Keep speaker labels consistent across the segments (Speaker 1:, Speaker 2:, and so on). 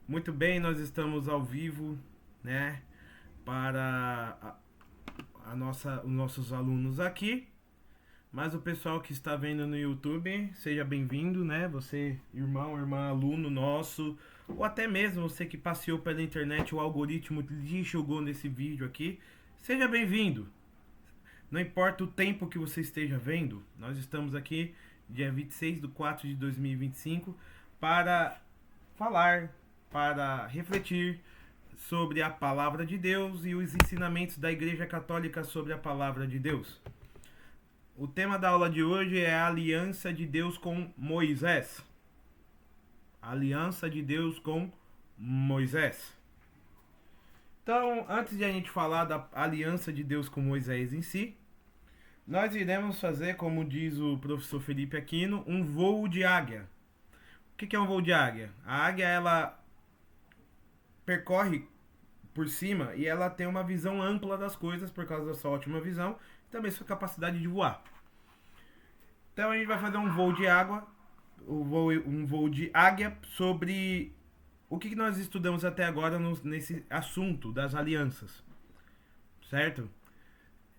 Speaker 1: Muito bem, nós estamos ao vivo, né, para os nossos alunos aqui. Mas o pessoal que está vendo no YouTube, seja bem-vindo, né? Você, irmão, irmã, aluno nosso, ou até mesmo você que passeou pela internet, o algoritmo lhe jogou nesse vídeo aqui, seja bem-vindo. Não importa o tempo que você esteja vendo, nós estamos aqui dia 26 de 4 de 2025 para falar, para refletir sobre a palavra de Deus e os ensinamentos da Igreja Católica sobre a palavra de Deus. O tema da aula de hoje é a aliança de Deus com Moisés. A aliança de Deus com Moisés. Então, antes de a gente falar da aliança de Deus com Moisés em si, nós iremos fazer, como diz o professor Felipe Aquino, um voo de águia. O que é um voo de águia? A águia, ela percorre por cima e ela tem uma visão ampla das coisas por causa da sua ótima visão e também sua capacidade de voar. Então a gente vai fazer um voo de água, um voo de águia sobre o que nós estudamos até agora nesse assunto das alianças, certo?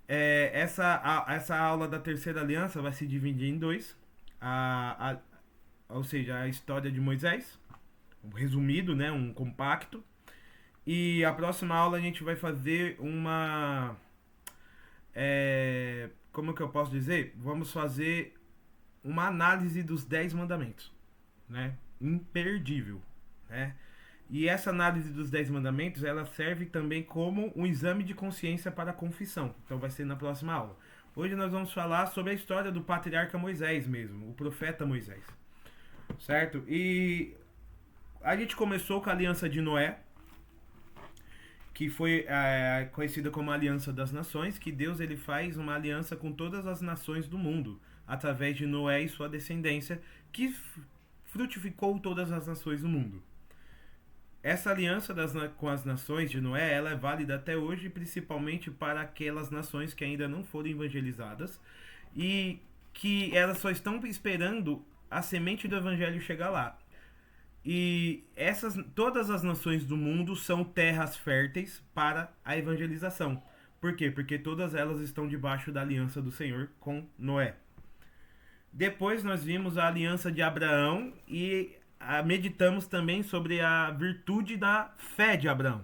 Speaker 1: Essa aula da terceira aliança vai se dividir em dois, ou seja, a história de Moisés, um resumido, né, um compacto. E a próxima aula a gente vai fazer como que eu posso dizer? Vamos fazer uma análise dos 10 mandamentos, né? Imperdível, né? E essa análise dos 10 mandamentos, ela serve também como um exame de consciência para a confissão. Então vai ser na próxima aula. Hoje nós vamos falar sobre a história do patriarca Moisés mesmo, o profeta Moisés, certo? E a gente começou com a aliança de Noé, que foi conhecida como a Aliança das Nações, que Deus ele faz uma aliança com todas as nações do mundo, através de Noé e sua descendência, que frutificou todas as nações do mundo. Essa aliança com as nações de Noé, ela é válida até hoje, principalmente para aquelas nações que ainda não foram evangelizadas e que elas só estão esperando a semente do evangelho chegar lá. E todas as nações do mundo são terras férteis para a evangelização. Por quê? Porque todas elas estão debaixo da aliança do Senhor com Noé. Depois nós vimos a aliança de Abraão e meditamos também sobre a virtude da fé de Abraão.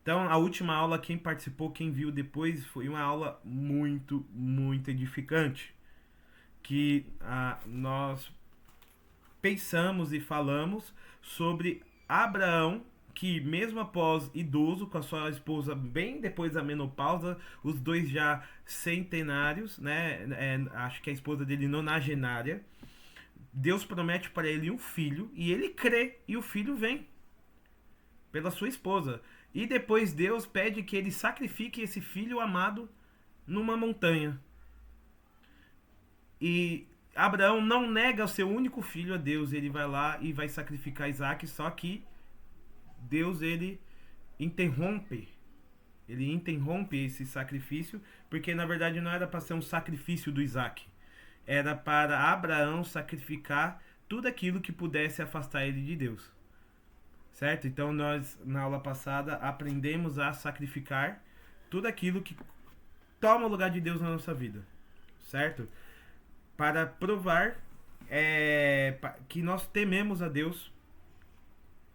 Speaker 1: Então, a última aula, quem participou, quem viu depois, foi uma aula muito, muito edificante. Que nós pensamos e falamos sobre Abraão, que mesmo após idoso, com a sua esposa bem depois da menopausa, os dois já centenários, né? Acho que a esposa dele nonagenária. Deus promete para ele um filho e ele crê e o filho vem pela sua esposa. E depois Deus pede que ele sacrifique esse filho amado numa montanha. E Abraão não nega o seu único filho a Deus, ele vai lá e vai sacrificar Isaac, só que Deus ele interrompe esse sacrifício, porque na verdade não era para ser um sacrifício do Isaac, era para Abraão sacrificar tudo aquilo que pudesse afastar ele de Deus, certo? Então nós na aula passada aprendemos a sacrificar tudo aquilo que toma o lugar de Deus na nossa vida, certo? Para provar que nós tememos a Deus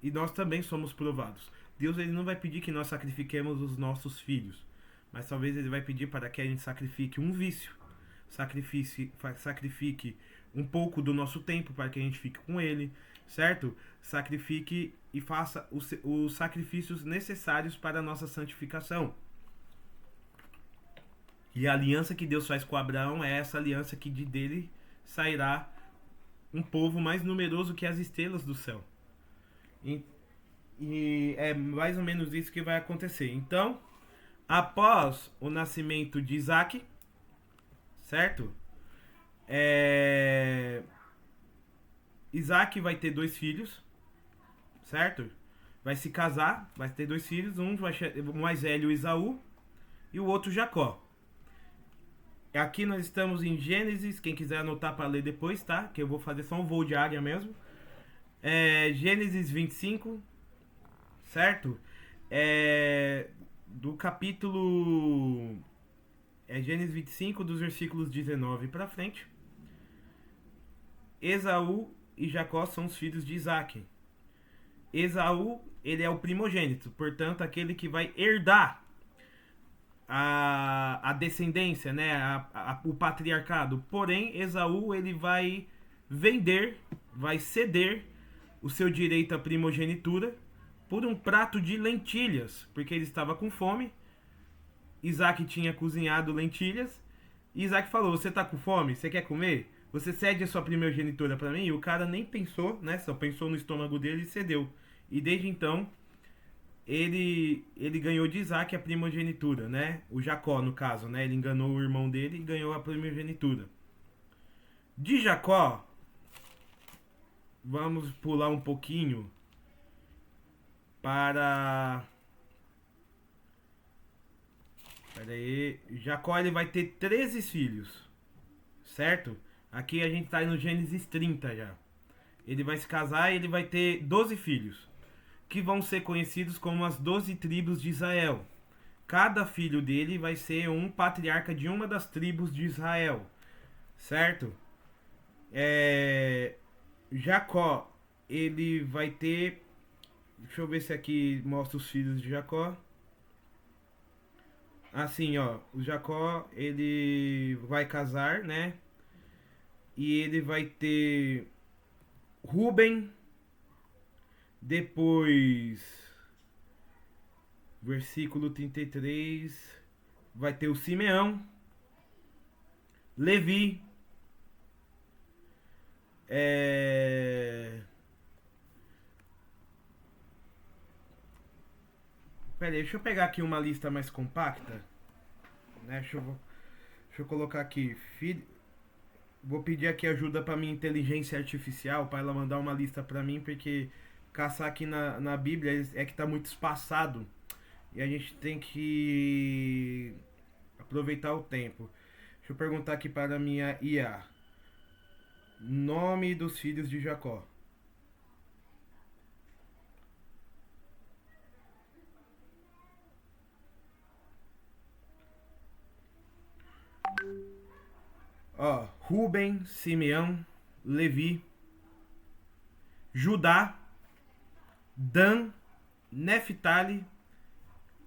Speaker 1: e nós também somos provados. Deus ele não vai pedir que nós sacrifiquemos os nossos filhos, mas talvez ele vai pedir para que a gente sacrifique um vício, sacrifique um pouco do nosso tempo para que a gente fique com ele, certo? Sacrifique e faça os sacrifícios necessários para a nossa santificação. E a aliança que Deus faz com Abraão é essa aliança que dele sairá um povo mais numeroso que as estrelas do céu. E é mais ou menos isso que vai acontecer. Então, após o nascimento de Isaac, certo? Isaac vai ter 2 filhos, certo? Vai se casar, vai ter 2 filhos, um o mais velho Esaú e o outro Jacó. Aqui nós estamos em Gênesis, quem quiser anotar para ler depois, tá? Que eu vou fazer só um voo de águia mesmo. Gênesis 25, certo? Do capítulo Gênesis 25, dos versículos 19 para frente. Esaú e Jacó são os filhos de Isaac. Esaú, ele é o primogênito, portanto, aquele que vai herdar a descendência, né, o patriarcado. Porém, Esaú, ele vai vai ceder o seu direito à primogenitura por um prato de lentilhas, porque ele estava com fome. Isaac tinha cozinhado lentilhas. E Isaac falou: você tá com fome? Você quer comer? Você cede a sua primogenitura para mim? E o cara nem pensou, né? Só pensou no estômago dele e cedeu. E desde então, ele ganhou de Isaac a primogenitura, né? O Jacó, no caso, né? Ele enganou o irmão dele e ganhou a primogenitura. De Jacó, vamos pular um pouquinho para... Pera aí. Jacó, ele vai ter 13 filhos, certo? Aqui a gente tá no Gênesis 30 já. Ele vai se casar e ele vai ter 12 filhos, que vão ser conhecidos como as 12 tribos de Israel. Cada filho dele vai ser um patriarca de uma das tribos de Israel, certo? Jacó, ele vai ter... Deixa eu ver se aqui mostra os filhos de Jacó. Assim, ó, o Jacó, ele vai casar, né? E ele vai ter Ruben, depois, versículo 33, vai ter o Simeão, Levi, Pera aí, deixa eu pegar aqui uma lista mais compacta, né? Deixa eu colocar aqui, vou pedir aqui ajuda para minha inteligência artificial, para ela mandar uma lista para mim, porque caçar aqui na Bíblia é que tá muito espaçado e a gente tem que aproveitar o tempo. Deixa eu perguntar aqui para a minha IA. Nome dos filhos de Jacó. Ó, Ruben, Simeão, Levi, Judá, Dan, Neftali,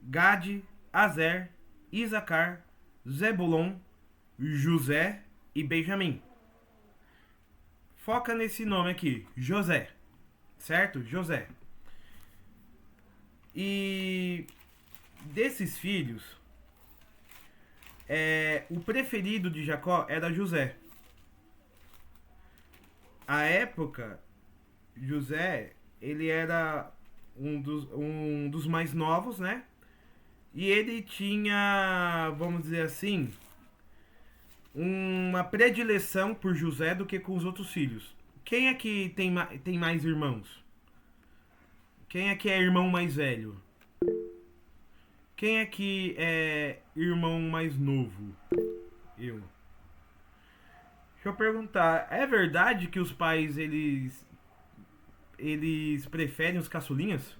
Speaker 1: Gade, Azer, Isacar, Zebulon, José e Benjamim. Foca nesse nome aqui, José, certo? José. E desses filhos, o preferido de Jacó era José. À época, José, ele era um dos mais novos, né? E ele tinha, vamos dizer assim, uma predileção por José do que com os outros filhos. Quem é que tem mais irmãos? Quem é que é irmão mais velho? Quem é que é irmão mais novo? Eu. Deixa eu perguntar, é verdade que os pais eles preferem os caçulinhas?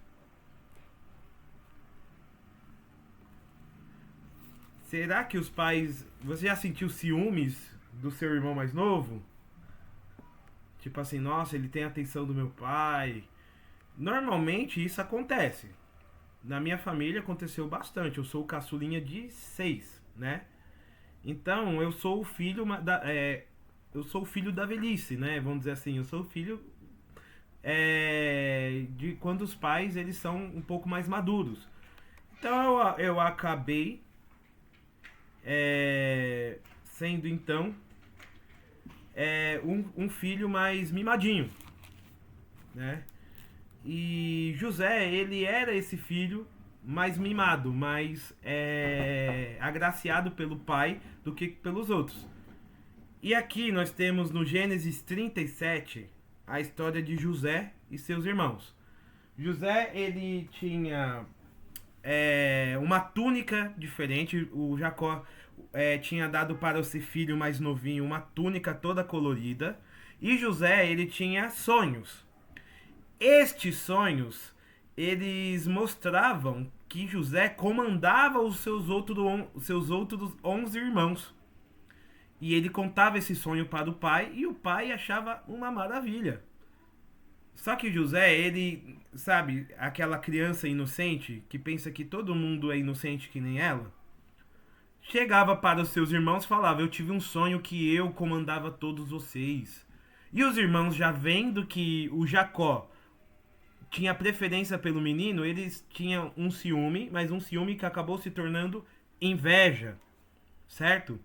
Speaker 1: Será que os pais... Você já sentiu ciúmes do seu irmão mais novo? Tipo assim, nossa, ele tem a atenção do meu pai. Normalmente isso acontece. Na minha família aconteceu bastante. Eu sou o caçulinha de 6, né? Então eu sou o filho eu sou o filho da velhice, né? Vamos dizer assim, eu sou o filho de quando os pais eles são um pouco mais maduros. Então eu acabei sendo então um filho mais mimadinho, né? E José, ele era esse filho mais mimado, mais agraciado pelo pai do que pelos outros. E aqui nós temos no Gênesis 37 a história de José e seus irmãos. José, ele tinha uma túnica diferente. O Jacó tinha dado para o seu filho mais novinho uma túnica toda colorida. E José, ele tinha sonhos. Estes sonhos, eles mostravam que José comandava os seus outros 11 irmãos. E ele contava esse sonho para o pai e o pai achava uma maravilha. Só que José, ele, sabe, aquela criança inocente que pensa que todo mundo é inocente que nem ela, chegava para os seus irmãos e falava: eu tive um sonho que eu comandava todos vocês. E os irmãos, já vendo que o Jacó tinha preferência pelo menino, eles tinham um ciúme, mas um ciúme que acabou se tornando inveja, certo?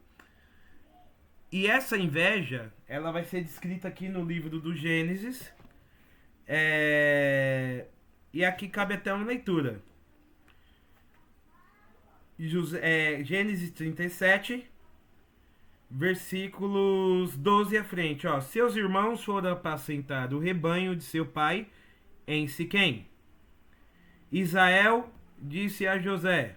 Speaker 1: E essa inveja, ela vai ser descrita aqui no livro do Gênesis. E aqui cabe até uma leitura. Gênesis 37, versículos 12 à frente. Ó. Seus irmãos foram apacentar o rebanho de seu pai em Siquém. Israel disse a José: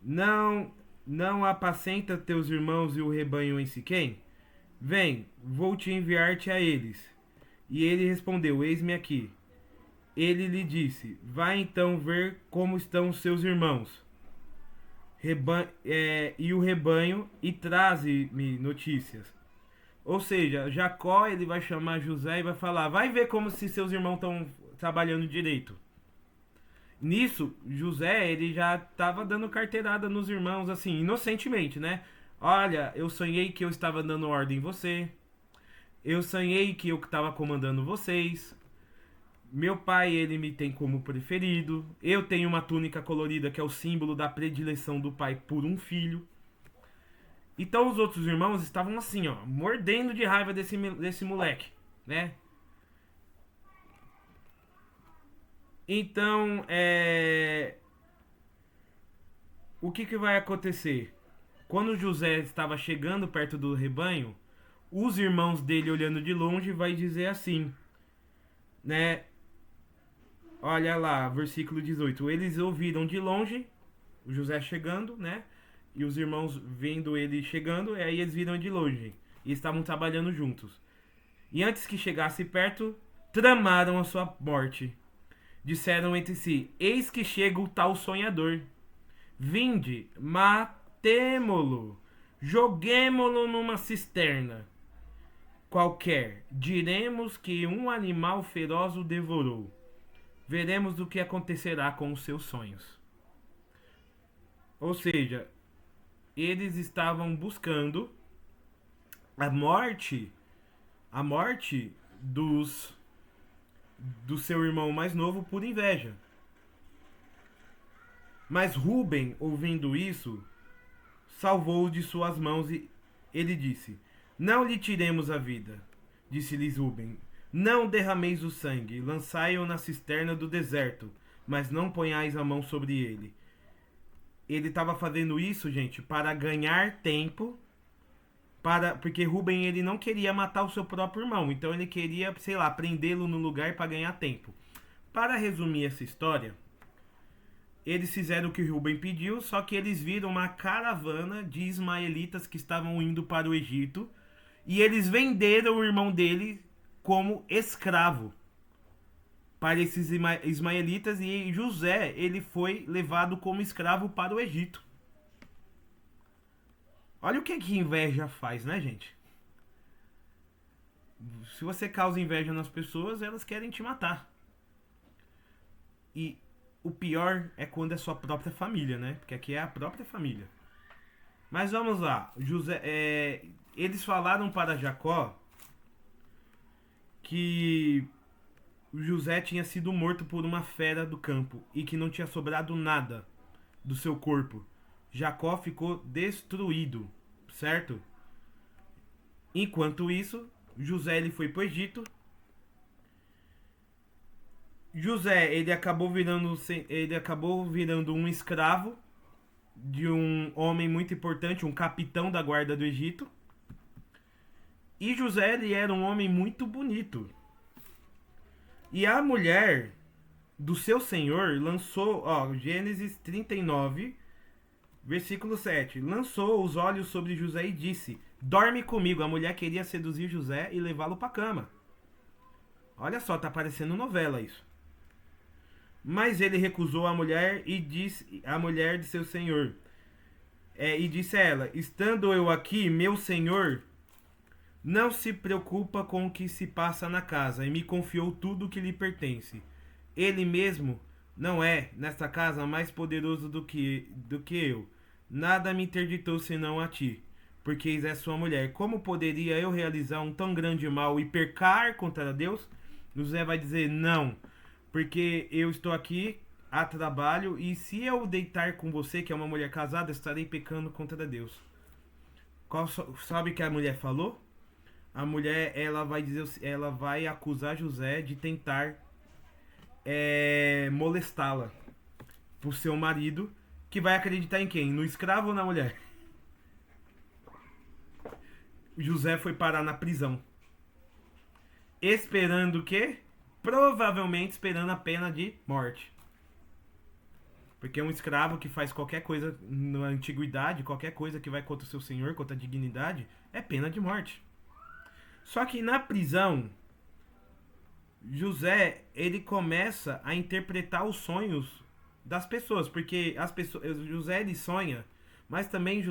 Speaker 1: Não apacenta teus irmãos e o rebanho em Siquém? Vem, vou te enviar-te a eles. E ele respondeu: Eis-me aqui. Ele lhe disse: Vai então ver como estão os seus irmãos e o rebanho, e traze-me notícias. Ou seja, Jacó, ele vai chamar José e vai falar: vai ver como se seus irmãos estão trabalhando direito. Nisso, José, ele já estava dando carteirada nos irmãos, assim, inocentemente, né? Olha, eu sonhei que eu estava dando ordem em você. Eu sonhei que eu estava comandando vocês. Meu pai, ele me tem como preferido. Eu tenho uma túnica colorida que é o símbolo da predileção do pai por um filho. Então os outros irmãos estavam assim, ó, mordendo de raiva desse moleque, né? Então, o que vai acontecer? Quando José estava chegando perto do rebanho, os irmãos dele, olhando de longe, vai dizer assim, né? Olha lá, versículo 18. Eles ouviram de longe o José chegando, né? E os irmãos vendo ele chegando, aí eles viram de longe. E estavam trabalhando juntos. E antes que chegasse perto, tramaram a sua morte. Disseram entre si: Eis que chega o tal sonhador. Vinde, matemo-lo, joguemo-lo numa cisterna qualquer. Diremos que um animal feroz o devorou. Veremos o que acontecerá com os seus sonhos. Ou seja, eles estavam buscando a morte do seu irmão mais novo por inveja. Mas Rúben, ouvindo isso, salvou-o de suas mãos e ele disse: Não lhe tiremos a vida. Disse-lhes Rúben: Não derrameis o sangue, lançai-o na cisterna do deserto, mas não ponhais a mão sobre ele. Ele estava fazendo isso, gente, para ganhar tempo, porque Rúben, ele não queria matar o seu próprio irmão, então ele queria, sei lá, prendê-lo no lugar para ganhar tempo. Para resumir essa história, eles fizeram o que Rúben pediu, só que eles viram uma caravana de ismaelitas que estavam indo para o Egito, e eles venderam o irmão dele como escravo para esses ismaelitas, e José, ele foi levado como escravo para o Egito. Olha o que inveja faz, né, gente? Se você causa inveja nas pessoas, elas querem te matar. E o pior é quando é sua própria família, né? Porque aqui é a própria família. Mas vamos lá. Eles falaram para Jacó que José tinha sido morto por uma fera do campo e que não tinha sobrado nada do seu corpo. Jacó ficou destruído, certo? Enquanto isso, José, ele foi para o Egito. José, ele acabou virando um escravo de um homem muito importante, um capitão da guarda do Egito. E José, ele era um homem muito bonito. E a mulher do seu senhor lançou, ó, Gênesis 39, versículo 7. Lançou os olhos sobre José e disse: Dorme comigo. A mulher queria seduzir José e levá-lo para a cama. Olha só, tá parecendo novela isso. Mas ele recusou a mulher e disse a mulher de seu senhor. E disse a ela: estando eu aqui, meu senhor não se preocupa com o que se passa na casa e me confiou tudo o que lhe pertence. Ele mesmo não é, nesta casa, mais poderoso do que eu. Nada me interditou senão a ti, porque és sua mulher. Como poderia eu realizar um tão grande mal e pecar contra Deus? José vai dizer: não, porque eu estou aqui a trabalho e se eu deitar com você, que é uma mulher casada, estarei pecando contra Deus. Sabe o que a mulher falou? A mulher, ela vai dizer, ela vai acusar José de tentar molestá-la por seu marido, que vai acreditar em quem? No escravo ou na mulher? José foi parar na prisão. Esperando o quê? Provavelmente esperando a pena de morte. Porque um escravo que faz qualquer coisa na antiguidade, qualquer coisa que vai contra o seu senhor, contra a dignidade, é pena de morte. Só que na prisão, José, ele começa a interpretar os sonhos das pessoas, porque José ele sonha, mas também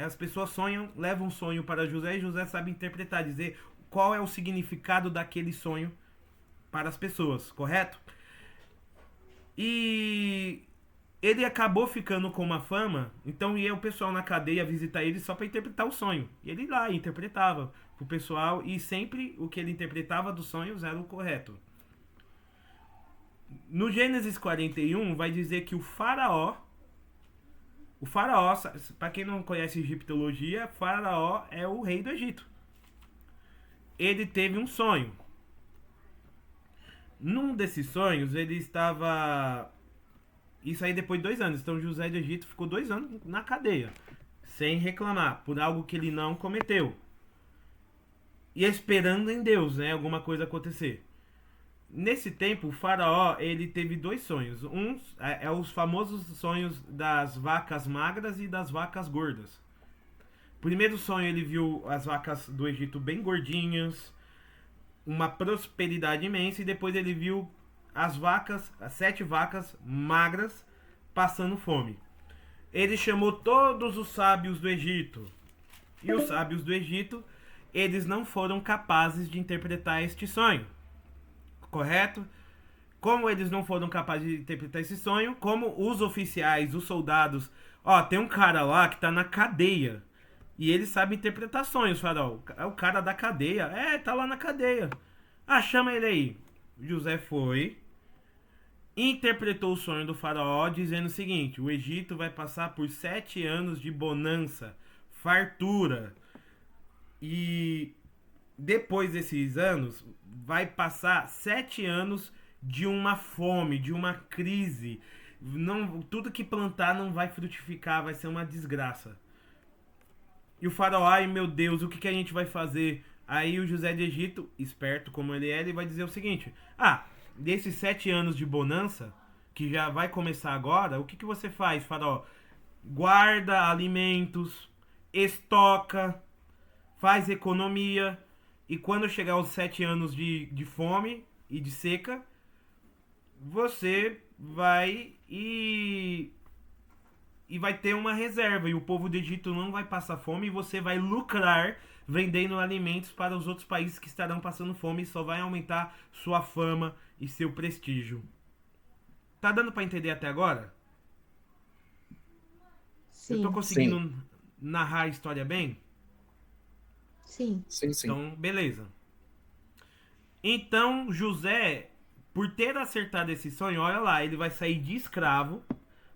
Speaker 1: as pessoas sonham, levam um sonho para José e José sabe interpretar, dizer qual é o significado daquele sonho para as pessoas, correto? E ele acabou ficando com uma fama, então ia o pessoal na cadeia visitar ele só para interpretar o sonho. E ele lá interpretava pro pessoal e sempre o que ele interpretava dos sonhos era o correto. No Gênesis 41 vai dizer que o faraó, para quem não conhece egiptologia, faraó é o rei do Egito. Ele teve um sonho. Num desses sonhos ele estava... Isso aí depois de 2 anos. Então José do Egito ficou 2 anos na cadeia, sem reclamar, por algo que ele não cometeu. E esperando em Deus, né, alguma coisa acontecer. Nesse tempo, o faraó, ele teve 2 sonhos. Um é os famosos sonhos das vacas magras e das vacas gordas. Primeiro sonho, ele viu as vacas do Egito bem gordinhas, uma prosperidade imensa, e depois ele viu as 7 vacas magras passando fome. Ele chamou todos os sábios do Egito. E os sábios do Egito, eles não foram capazes de interpretar este sonho. Correto? Como eles não foram capazes de interpretar esse sonho, como os oficiais, os soldados... tem um cara lá que tá na cadeia. E ele sabe interpretar sonhos, faraó. É o cara da cadeia. Tá lá na cadeia. Chama ele aí. José foi, interpretou o sonho do faraó, dizendo o seguinte: o Egito vai passar por 7 anos de bonança, fartura. E depois desses anos, vai passar 7 anos de uma fome, de uma crise. Tudo que plantar não vai frutificar, vai ser uma desgraça. E o faraó, ai meu Deus, o que a gente vai fazer? Aí o José de Egito, esperto como ele é, ele vai dizer o seguinte: desses 7 anos de bonança, que já vai começar agora, o que você faz, faraó? Guarda alimentos, estoca, faz economia, e quando chegar aos 7 anos de fome e de seca, você vai e vai ter uma reserva, e o povo do Egito não vai passar fome, e você vai lucrar vendendo alimentos para os outros países que estarão passando fome, e só vai aumentar sua fama e seu prestígio. Tá dando para entender até agora?
Speaker 2: Sim.
Speaker 1: Eu tô conseguindo narrar a história bem?
Speaker 2: Sim.
Speaker 3: Sim, sim.
Speaker 1: Então, beleza. Então, José, por ter acertado esse sonho, olha lá, ele vai sair de escravo,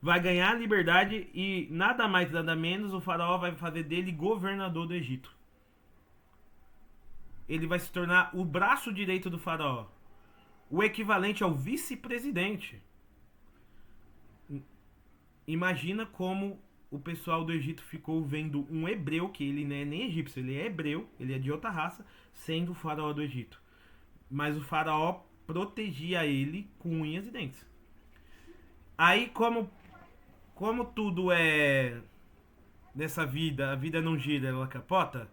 Speaker 1: vai ganhar a liberdade e nada mais, nada menos, o faraó vai fazer dele governador do Egito. Ele vai se tornar o braço direito do faraó, o equivalente ao vice-presidente. Imagina como o pessoal do Egito ficou vendo um hebreu, que ele não é nem egípcio, ele é hebreu, ele é de outra raça, sendo o faraó do Egito. Mas o faraó protegia ele com unhas e dentes. Aí, como tudo é nessa vida, a vida não gira, ela capota.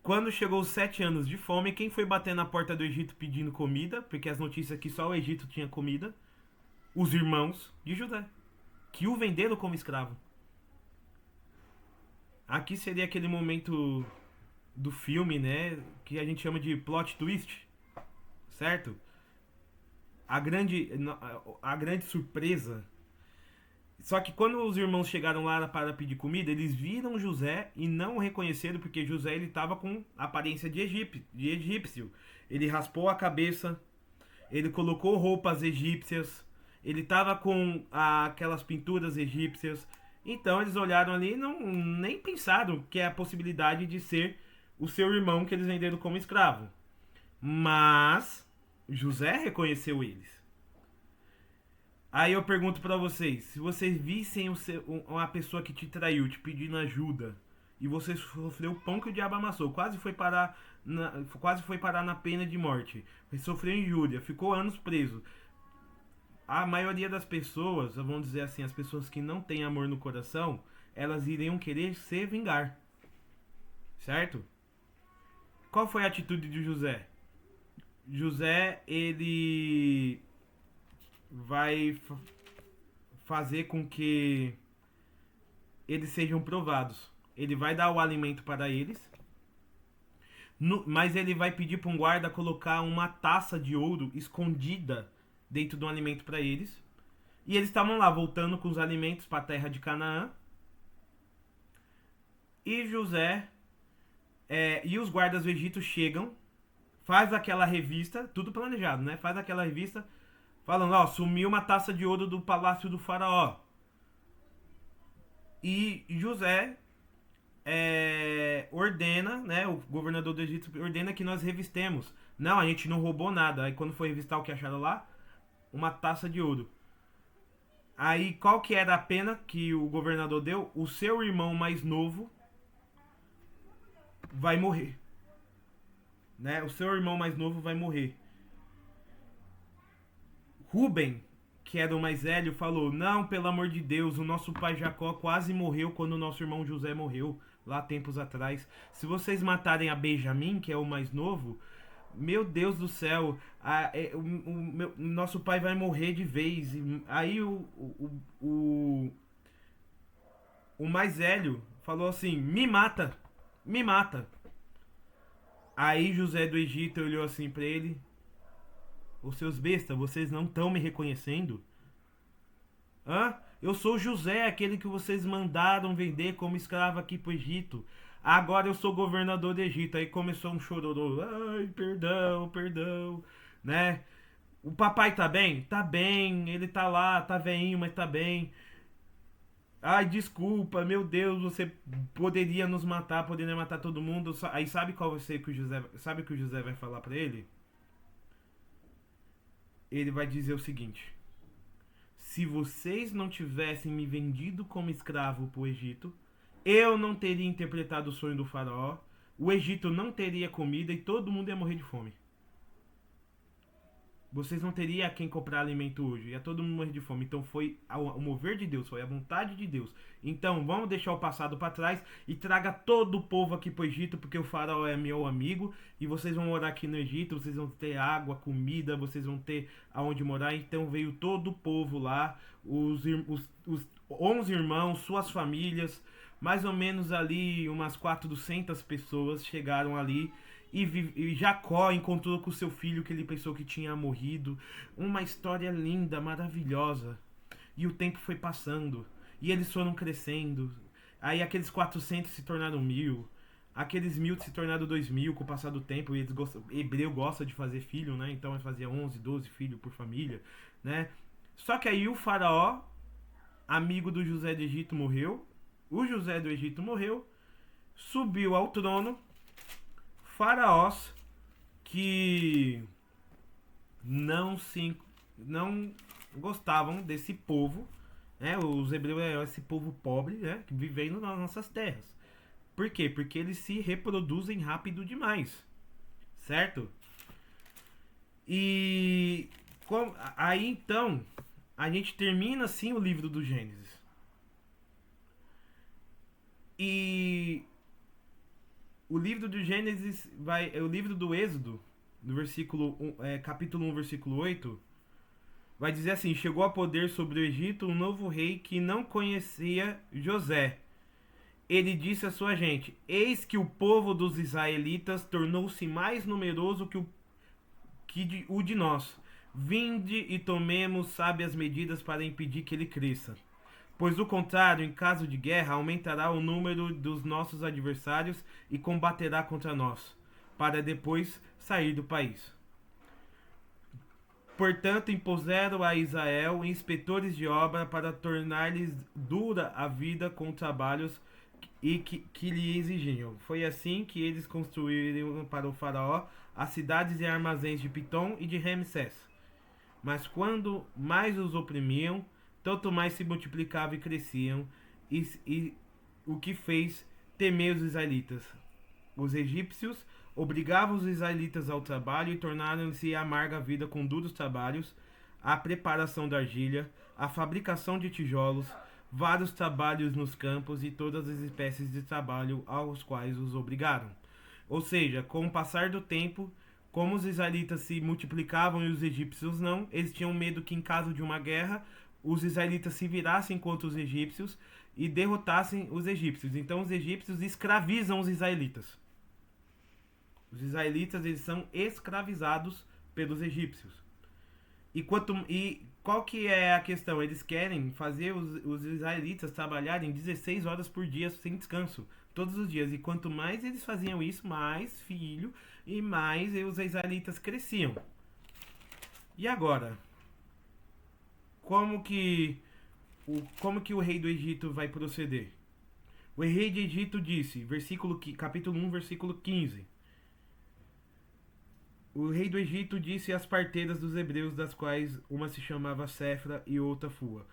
Speaker 1: Quando chegou os 7 anos de fome, quem foi bater na porta do Egito pedindo comida? Porque as notícias que só o Egito tinha comida. Os irmãos de José, que o venderam como escravo. Aqui seria aquele momento do filme, né, que a gente chama de plot twist, certo? A grande surpresa. Só que quando os irmãos chegaram lá para pedir comida, eles viram José e não o reconheceram porque José ele estava com aparência de egípcio. Ele raspou a cabeça, ele colocou roupas egípcias, ele estava com aquelas pinturas egípcias. Então eles olharam ali e não nem pensaram que é a possibilidade de ser o seu irmão que eles venderam como escravo. Mas José reconheceu eles. Aí eu pergunto pra vocês, se vocês vissem uma pessoa que te traiu, te pedindo ajuda, e você sofreu o pão que o diabo amassou, quase foi parar na pena de morte, sofreu injúria, ficou anos preso. A maioria das pessoas, vamos dizer assim, as pessoas que não têm amor no coração, elas iriam querer se vingar, certo? Qual foi a atitude de José? José, ele vai fazer com que eles sejam provados. Ele vai dar o alimento para eles, mas ele vai pedir para um guarda colocar uma taça de ouro escondida dentro do alimento para eles. E eles estavam lá voltando com os alimentos para a terra de Canaã. E José e os guardas do Egito chegam, faz aquela revista, tudo planejado, né? Faz aquela revista falando, ó, sumiu uma taça de ouro do palácio do faraó. E José ordena, né? O governador do Egito ordena que nós revistemos. Não, a gente não roubou nada. Aí quando foi revistar o que acharam lá, uma taça de ouro. Aí qual que era a pena que o governador deu? O seu irmão mais novo vai morrer. Né? O seu irmão mais novo vai morrer. Rubem, que era o mais velho, falou: não, pelo amor de Deus, o nosso pai Jacó quase morreu quando o nosso irmão José morreu, lá tempos atrás. Se vocês matarem a Benjamim, que é o mais novo, meu Deus do céu, nosso pai vai morrer de vez. Aí o mais velho falou assim: me mata, me mata. Aí José do Egito olhou assim pra ele: os seus bestas, vocês não estão me reconhecendo? Hã? Eu sou José, aquele que vocês mandaram vender como escravo aqui pro Egito. Agora eu sou governador do Egito. Aí começou um chororô. Ai, perdão, perdão. Né? O papai tá bem? Tá bem. Ele tá lá, tá veinho, mas tá bem. Ai, desculpa, meu Deus, você poderia nos matar, poderia matar todo mundo. Aí sabe qual vai ser que o José, sabe o que o José vai falar pra ele? Ele vai dizer o seguinte: se vocês não tivessem me vendido como escravo para o Egito, eu não teria interpretado o sonho do faraó, o Egito não teria comida e todo mundo ia morrer de fome. Vocês não teriam a quem comprar alimento hoje, ia todo mundo morrer de fome. Então foi o mover de Deus, foi a vontade de Deus. Então vamos deixar o passado para trás e traga todo o povo aqui para o Egito, porque o faraó é meu amigo e vocês vão morar aqui no Egito, vocês vão ter água, comida, vocês vão ter aonde morar. Então veio todo o povo lá, os 11 irmãos, suas famílias, mais ou menos ali umas 400 pessoas chegaram ali. E Jacó encontrou com seu filho que ele pensou que tinha morrido. Uma história linda, maravilhosa. E o tempo foi passando. E eles foram crescendo. Aí aqueles 400 se tornaram 1000. Aqueles 1000 se tornaram 2000 com o passar do tempo. E eles hebreu gosta de fazer filho, né? Então ele fazia 11, 12 filhos por família, né? Só que aí o faraó, amigo do José do Egito, morreu. O José do Egito morreu. Subiu ao trono faraós que não gostavam desse povo, né? Os hebreus eram esse povo pobre, né? Que vivendo nas nossas terras. Por quê? Porque eles se reproduzem rápido demais, certo? E aí então a gente termina assim o livro do Gênesis. E o livro do Gênesis o livro do Êxodo, no capítulo 1, versículo 8, vai dizer assim: chegou a poder sobre o Egito um novo rei que não conhecia José. Ele disse à sua gente: eis que o povo dos israelitas tornou-se mais numeroso que o de nós. Vinde e tomemos sábias medidas para impedir que ele cresça. Pois do contrário, em caso de guerra, aumentará o número dos nossos adversários e combaterá contra nós, para depois sair do país. Portanto, impuseram a Israel inspetores de obra para tornar-lhes dura a vida com trabalhos que lhe exigiam. Foi assim que eles construíram para o faraó as cidades e armazéns de Pitom e de Ramsés. Mas quando mais os oprimiam, tanto mais se multiplicavam e cresciam, e o que fez temer os israelitas. Os egípcios obrigavam os israelitas ao trabalho e tornaram-se amarga a vida com duros trabalhos, a preparação da argila, a fabricação de tijolos, vários trabalhos nos campos e todas as espécies de trabalho aos quais os obrigaram. Ou seja, com o passar do tempo, como os israelitas se multiplicavam e os egípcios não, eles tinham medo que em caso de uma guerra, os israelitas se virassem contra os egípcios e derrotassem os egípcios. Então os egípcios escravizam os israelitas. Os israelitas, eles são escravizados pelos egípcios. E qual que é a questão? Eles querem fazer os israelitas trabalharem 16 horas por dia sem descanso, todos os dias. E quanto mais eles faziam isso, mais filho e mais os israelitas cresciam. E agora? Como que o rei do Egito vai proceder? O rei de Egito disse, capítulo 1, versículo 15. O rei do Egito disse às parteiras dos hebreus, das quais uma se chamava Sefra e outra Fua: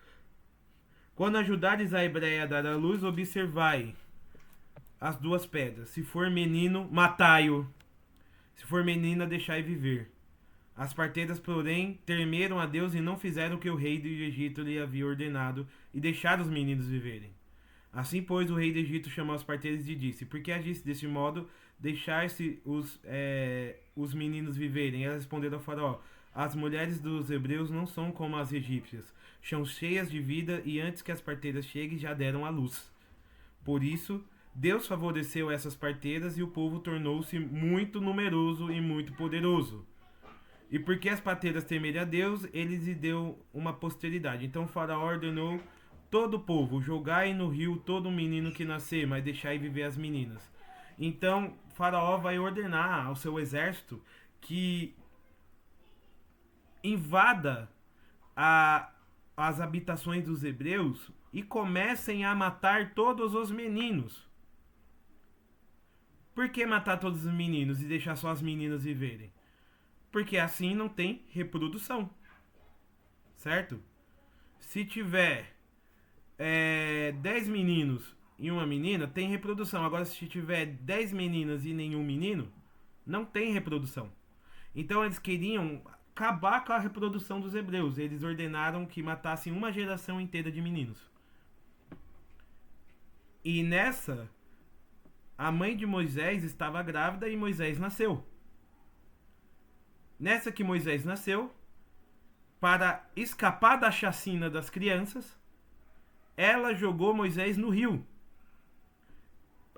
Speaker 1: quando ajudares a hebreia a dar à luz, observai as duas pedras. Se for menino, matai-o. Se for menina, deixai viver. As parteiras, porém, temeram a Deus e não fizeram o que o rei do Egito lhe havia ordenado, e deixaram os meninos viverem. Assim, pois, o rei do Egito chamou as parteiras e disse: por que agiste desse modo, deixar-se os meninos viverem? Elas responderam ao faraó: as mulheres dos hebreus não são como as egípcias, são cheias de vida, e antes que as parteiras cheguem já deram à luz. Por isso, Deus favoreceu essas parteiras e o povo tornou-se muito numeroso e muito poderoso. E porque as parteiras temerem a Deus, ele lhes deu uma posteridade. Então o faraó ordenou todo o povo: jogai no rio todo menino que nascer, mas deixai viver as meninas. Então faraó vai ordenar ao seu exército que invada as habitações dos hebreus e comecem a matar todos os meninos. Por que matar todos os meninos e deixar só as meninas viverem? Porque assim não tem reprodução, certo? Se tiver 10 meninos e uma menina, tem reprodução. Agora, se tiver 10 meninas e nenhum menino, não tem reprodução. Então eles queriam acabar com a reprodução dos hebreus. Eles ordenaram que matassem uma geração inteira de meninos. E nessa, a mãe de Moisés estava grávida e Moisés nasceu. Nessa que Moisés nasceu, para escapar da chacina das crianças, ela jogou Moisés no rio.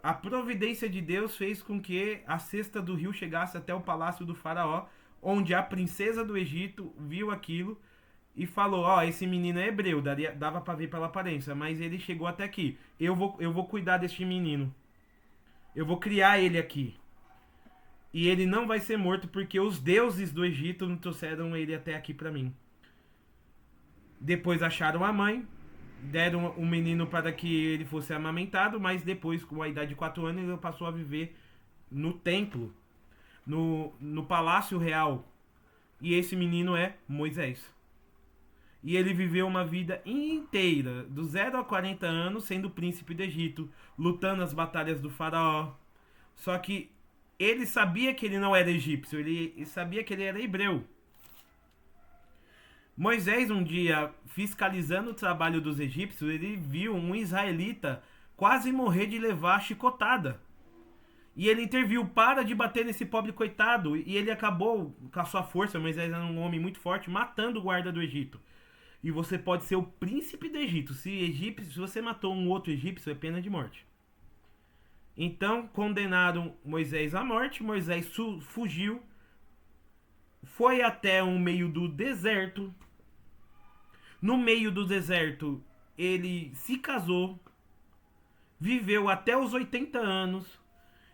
Speaker 1: A providência de Deus fez com que a cesta do rio chegasse até o palácio do faraó, onde a princesa do Egito viu aquilo e falou: ó, esse menino é hebreu, dava para ver pela aparência, mas ele chegou até aqui. Eu vou cuidar deste menino. Eu vou criar ele aqui. E ele não vai ser morto porque os deuses do Egito não trouxeram ele até aqui para mim. Depois acharam a mãe, deram o menino para que ele fosse amamentado, mas depois, com a idade de 4 anos, ele passou a viver no templo, no palácio real. E esse menino é Moisés. E ele viveu uma vida inteira, do 0 a 40 anos, sendo príncipe do Egito, lutando as batalhas do faraó. Só que ele sabia que ele não era egípcio, ele sabia que ele era hebreu. Moisés, um dia, fiscalizando o trabalho dos egípcios, ele viu um israelita quase morrer de levar a chicotada. E ele interviu, para de bater nesse pobre coitado. E ele acabou, com a sua força, Moisés era um homem muito forte, matando o guarda do Egito. E você pode ser o príncipe do Egito. Se você matou um outro egípcio, é pena de morte. Então condenaram Moisés à morte. Moisés fugiu, foi até o meio do deserto. No meio do deserto, ele se casou, viveu até os 80 anos.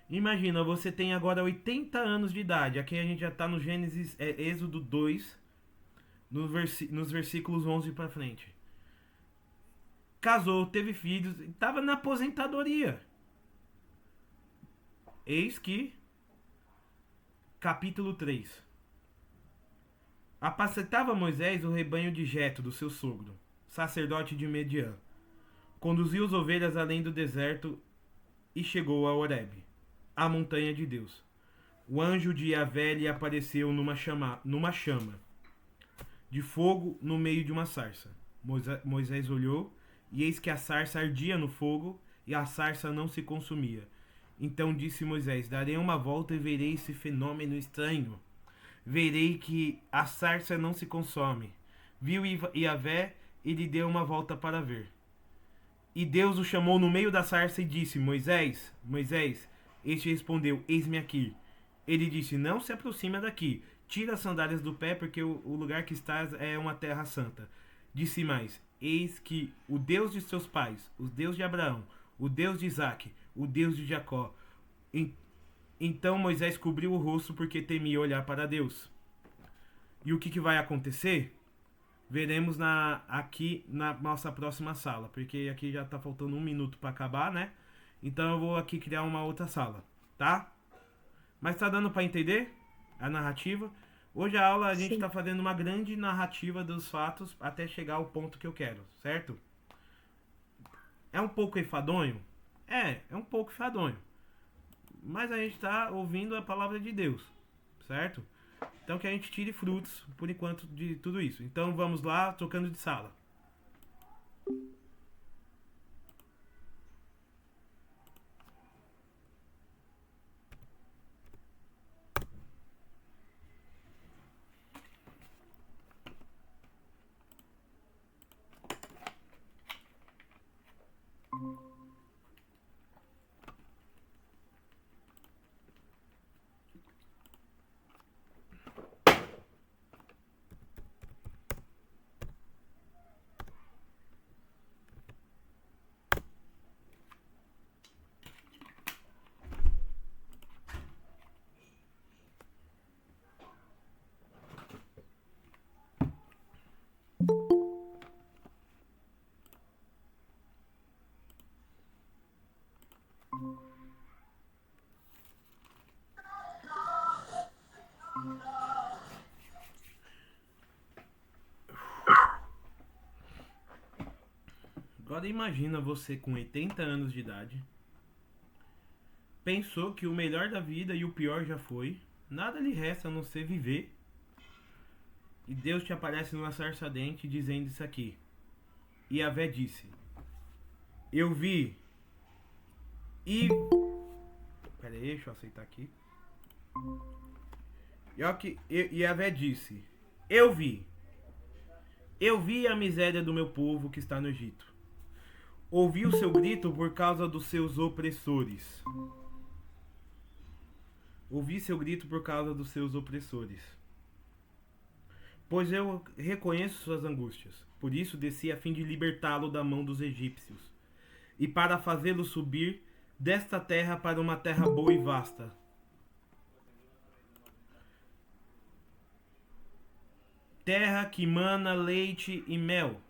Speaker 1: Imagina, você tem agora 80 anos de idade. Aqui a gente já está no Gênesis, Êxodo 2, nos versículos 11 para frente. Casou, teve filhos, estava na aposentadoria. Eis que, capítulo 3. Apacentava Moisés o rebanho de Jetro, do seu sogro, sacerdote de Midian. Conduziu as ovelhas além do deserto e chegou a Horebe, a montanha de Deus. O anjo de Yahvé lhe apareceu numa chama de fogo no meio de uma sarça. Moisés olhou, e eis que a sarça ardia no fogo, e a sarça não se consumia. Então disse Moisés: darei uma volta e verei esse fenômeno estranho. Verei que a sarça não se consome. Viu Yahvé e lhe deu uma volta para ver. E Deus o chamou no meio da sarça e disse: Moisés, Moisés. Este respondeu: eis-me aqui. Ele disse: não se aproxima daqui. Tira as sandálias do pé, porque o lugar que estás é uma terra santa. Disse mais: eis que o Deus de seus pais, o Deus de Abraão, o Deus de Isaque, o Deus de Jacó. Então Moisés cobriu o rosto porque temia olhar para Deus. E o que vai acontecer? Veremos aqui na nossa próxima sala, porque aqui já está faltando 1 minuto para acabar, né? Então eu vou aqui criar uma outra sala, tá? Mas tá dando para entender a narrativa? Hoje a aula a gente está fazendo uma grande narrativa dos fatos até chegar ao ponto que eu quero, certo? É um pouco enfadonho? É um pouco enfadonho. Mas a gente está ouvindo a palavra de Deus, certo? Então que a gente tire frutos, por enquanto, de tudo isso. Então vamos lá, trocando de sala. Agora imagina você com 80 anos de idade, pensou que o melhor da vida e o pior já foi, nada lhe resta a não ser viver, e Deus te aparece numa sarça ardente dizendo isso aqui. E Yahvé disse: eu vi e... Pera aí, deixa eu aceitar aqui. E Yahvé disse: eu vi a miséria do meu povo que está no Egito. Ouvi o seu grito por causa dos seus opressores. Ouvi seu grito por causa dos seus opressores. Pois eu reconheço suas angústias. Por isso desci a fim de libertá-lo da mão dos egípcios, e para fazê-lo subir desta terra para uma terra boa e vasta. Terra que mana leite e mel.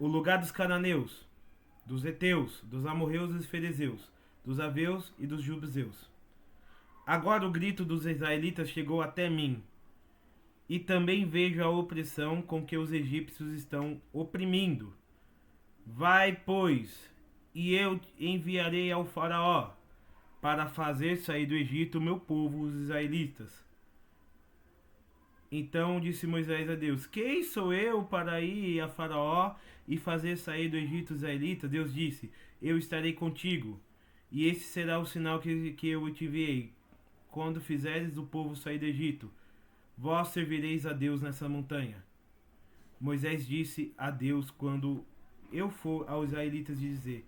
Speaker 1: O lugar dos cananeus, dos heteus, dos amorreus e dos ferezeus, dos aveus e dos jubizeus. Agora o grito dos israelitas chegou até mim, e também vejo a opressão com que os egípcios estão oprimindo. Vai, pois, e eu enviarei ao faraó, para fazer sair do Egito o meu povo, os israelitas. Então disse Moisés a Deus: quem sou eu para ir a Faraó e fazer sair do Egito os israelitas? Deus disse: eu estarei contigo, E esse será o sinal que eu te enviei. Quando fizeres o povo sair do Egito, vós servireis a Deus nessa montanha. Moisés disse a Deus quando eu for aos israelitas dizer: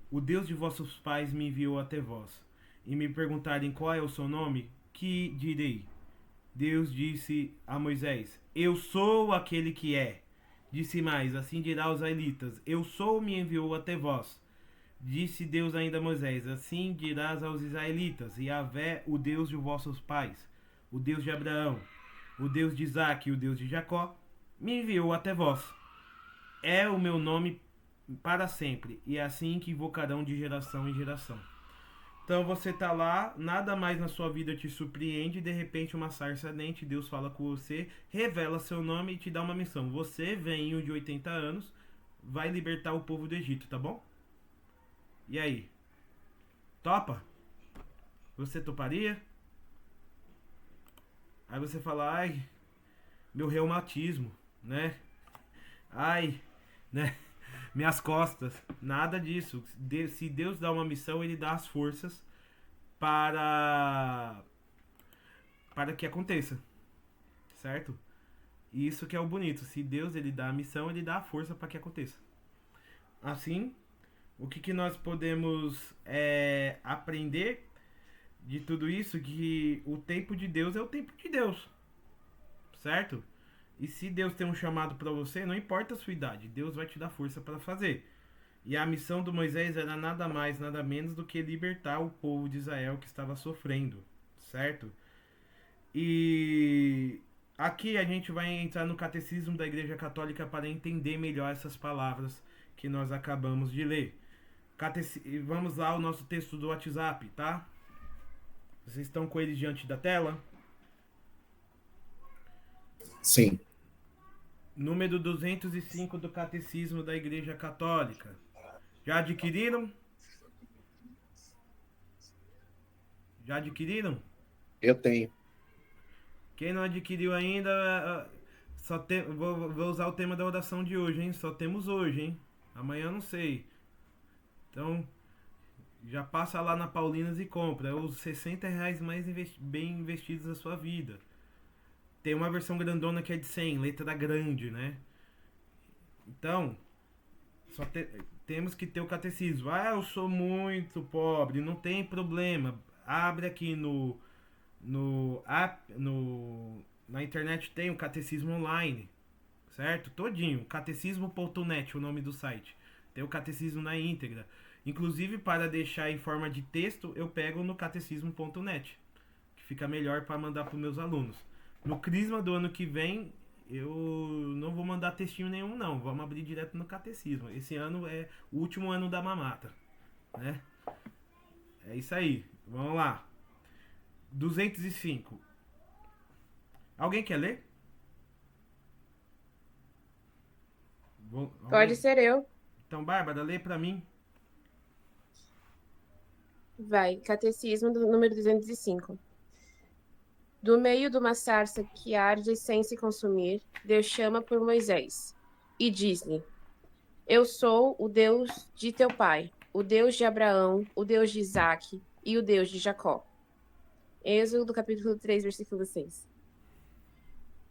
Speaker 1: o Deus de vossos pais me enviou até vós. E me perguntarem qual é o seu nome, que direi? Deus disse a Moisés: eu sou aquele que é. Disse mais: assim dirá aos israelitas: eu sou, me enviou até vós. Disse Deus ainda a Moisés: assim dirás aos israelitas: Yahvé, o Deus de vossos pais, o Deus de Abraão, o Deus de Isaque e o Deus de Jacó, me enviou até vós. É o meu nome para sempre, e é assim que invocarão de geração em geração. Então você tá lá, nada mais na sua vida te surpreende, de repente uma sarça ardente, Deus fala com você, revela seu nome e te dá uma missão. Você, velhinho de 80 anos, vai libertar o povo do Egito, tá bom? E aí? Topa? Você toparia? Aí você fala: ai, meu reumatismo, né? Ai, né? Minhas costas. Nada disso. Se Deus dá uma missão, ele dá as forças para que aconteça, certo? E isso que é o bonito. Se Deus ele dá a missão, ele dá a força para que aconteça. Assim, o que nós podemos aprender de tudo isso? Que o tempo de Deus é o tempo de Deus, certo? E se Deus tem um chamado para você, não importa a sua idade, Deus vai te dar força para fazer. E a missão do Moisés era nada mais, nada menos do que libertar o povo de Israel que estava sofrendo, certo? E aqui a gente vai entrar no catecismo da Igreja Católica para entender melhor essas palavras que nós acabamos de ler. Vamos lá ao nosso texto do WhatsApp, tá? Vocês estão com ele diante da tela?
Speaker 3: Sim.
Speaker 1: Número 205 do Catecismo da Igreja Católica. Já adquiriram? Já adquiriram?
Speaker 3: Eu tenho.
Speaker 1: Quem não adquiriu ainda, vou usar o tema da oração de hoje, hein? Só temos hoje, hein? Amanhã não sei. Então, já passa lá na Paulinas e compra. É os R$60 mais bem investidos da sua vida. Tem uma versão grandona que é de 100, letra grande, né? Então, temos que ter o catecismo. Ah, eu sou muito pobre, não tem problema. Abre aqui na internet, tem o catecismo online, certo? Todinho, catecismo.net, o nome do site. Tem o catecismo na íntegra. Inclusive, para deixar em forma de texto, eu pego no catecismo.net, que fica melhor para mandar para os meus alunos. No Crisma do ano que vem, eu não vou mandar textinho nenhum, não. Vamos abrir direto no catecismo. Esse ano é o último ano da mamata, né? É isso aí. Vamos lá. 205. Alguém quer ler?
Speaker 4: Pode ser eu.
Speaker 1: Então, Bárbara, lê pra mim.
Speaker 4: Vai. Catecismo do número 205. Do meio de uma sarça que arde sem se consumir, Deus chama por Moisés e diz-lhe: eu sou o Deus de teu pai, o Deus de Abraão, o Deus de Isaque e o Deus de Jacó. Êxodo, capítulo 3, versículo 6.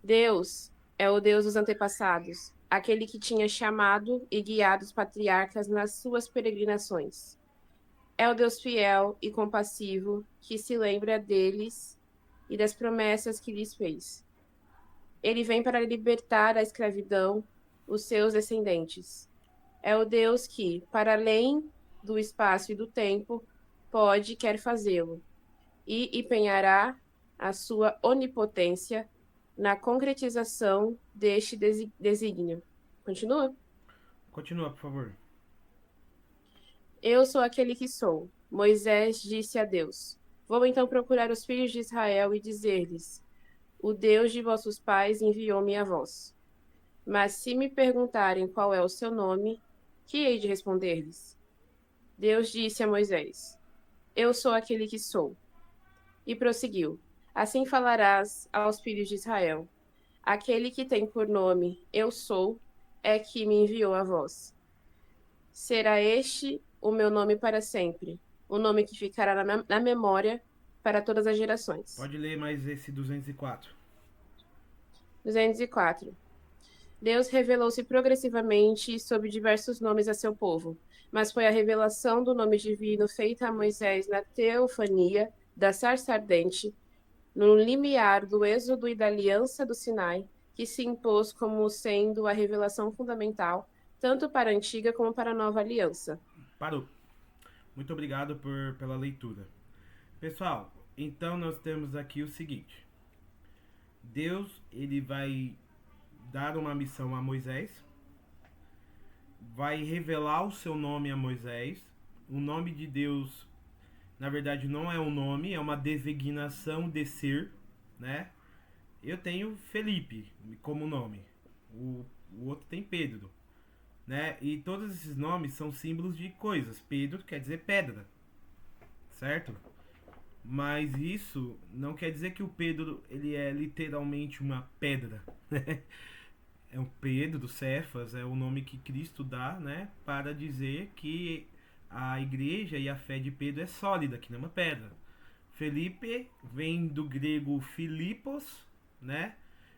Speaker 4: Deus é o Deus dos antepassados, aquele que tinha chamado e guiado os patriarcas nas suas peregrinações. É o Deus fiel e compassivo que se lembra deles e das promessas que lhes fez. Ele vem para libertar da escravidão os seus descendentes. É o Deus que, para além do espaço e do tempo, pode e quer fazê-lo, e empenhará a sua onipotência na concretização deste desígnio. Continua?
Speaker 1: Continua, por favor.
Speaker 4: Eu sou aquele que sou. Moisés disse a Deus: vou então procurar os filhos de Israel e dizer-lhes: o Deus de vossos pais enviou-me a vós. Mas se me perguntarem qual é o seu nome, que hei de responder-lhes? Deus disse a Moisés: eu sou aquele que sou. E prosseguiu: assim falarás aos filhos de Israel: aquele que tem por nome Eu sou é que me enviou a vós. Será este o meu nome para sempre. o nome que ficará na memória para todas as gerações.
Speaker 1: Pode ler mais esse 204.
Speaker 4: 204. Deus revelou-se progressivamente sob diversos nomes a seu povo, mas foi a revelação do nome divino feita a Moisés na teofania da sarça ardente, no limiar do Êxodo e da Aliança do Sinai, que se impôs como sendo a revelação fundamental, tanto para a antiga como para a nova aliança.
Speaker 1: Parou. Muito obrigado pela leitura. Pessoal, então nós temos aqui o seguinte. Deus, ele vai dar uma missão a Moisés, vai revelar o seu nome a Moisés. O nome de Deus, na verdade, não é um nome, é uma designação de ser, né? Eu tenho Felipe como nome, o outro tem Pedro, né? E todos esses nomes são símbolos de coisas. Pedro quer dizer pedra, certo? Mas isso não quer dizer que o Pedro ele é literalmente uma pedra, né? É o Pedro, Cefas, é o nome que Cristo dá, né, para dizer que a igreja e a fé de Pedro é sólida, que não é uma pedra. Felipe vem do grego Filipos, né?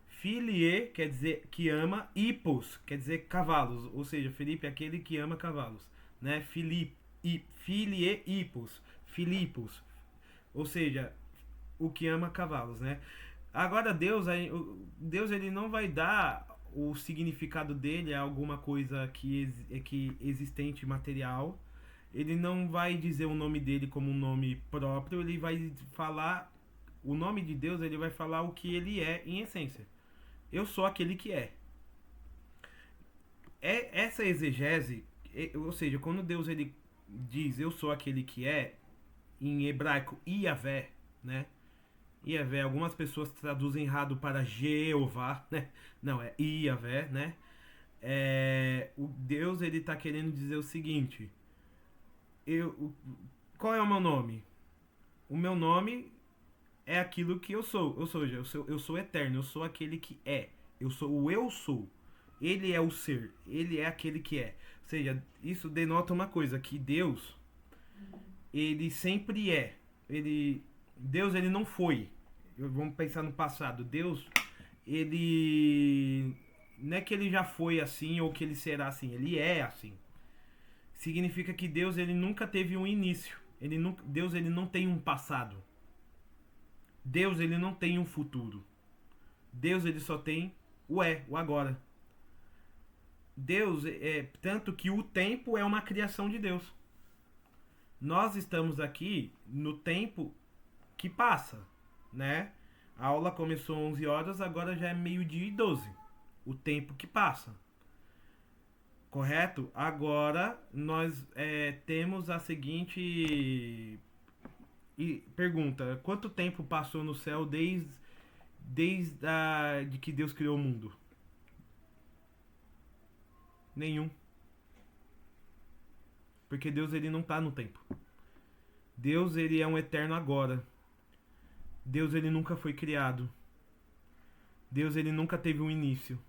Speaker 1: Filie quer dizer que ama, hipos quer dizer cavalos, ou seja, Felipe é aquele que ama cavalos, né? Filie, hipos, Filipos, ou seja, o que ama cavalos, né? Agora Deus ele não vai dar o significado dele a alguma coisa que existente material. Ele não vai dizer o nome dele como um nome próprio, ele vai falar o nome de Deus, ele vai falar o que ele é em essência. Eu sou aquele que é. Essa exegese, ou seja, quando Deus ele diz eu sou aquele que é, em hebraico Iavé, né? Iavé, algumas pessoas traduzem errado para Jeová, né? Não, é Iavé, né? O Deus ele está querendo dizer o seguinte: qual é o meu nome? O meu nome é aquilo que eu sou. Ou seja, eu sou eterno, eu sou aquele que é. Eu sou o eu sou. Ele é o ser, ele é aquele que é. Ou seja, isso denota uma coisa, que Deus, ele sempre é. Deus ele não foi. Vamos pensar no passado. Deus, ele não é que ele já foi assim ou que ele será assim. Ele é assim. Significa que Deus ele nunca teve um início. Deus ele não tem um passado. Deus ele não tem um futuro. Deus ele só tem o agora. Deus tanto que o tempo é uma criação de Deus. Nós estamos aqui no tempo que passa, né? A aula começou 11 horas, agora já é 12:12. O tempo que passa. Correto? Agora nós temos a seguinte pergunta: quanto tempo passou no céu desde de que Deus criou o mundo? Nenhum. Porque Deus ele não está no tempo. Deus ele é um eterno agora. Deus ele nunca foi criado. Deus ele nunca teve um início.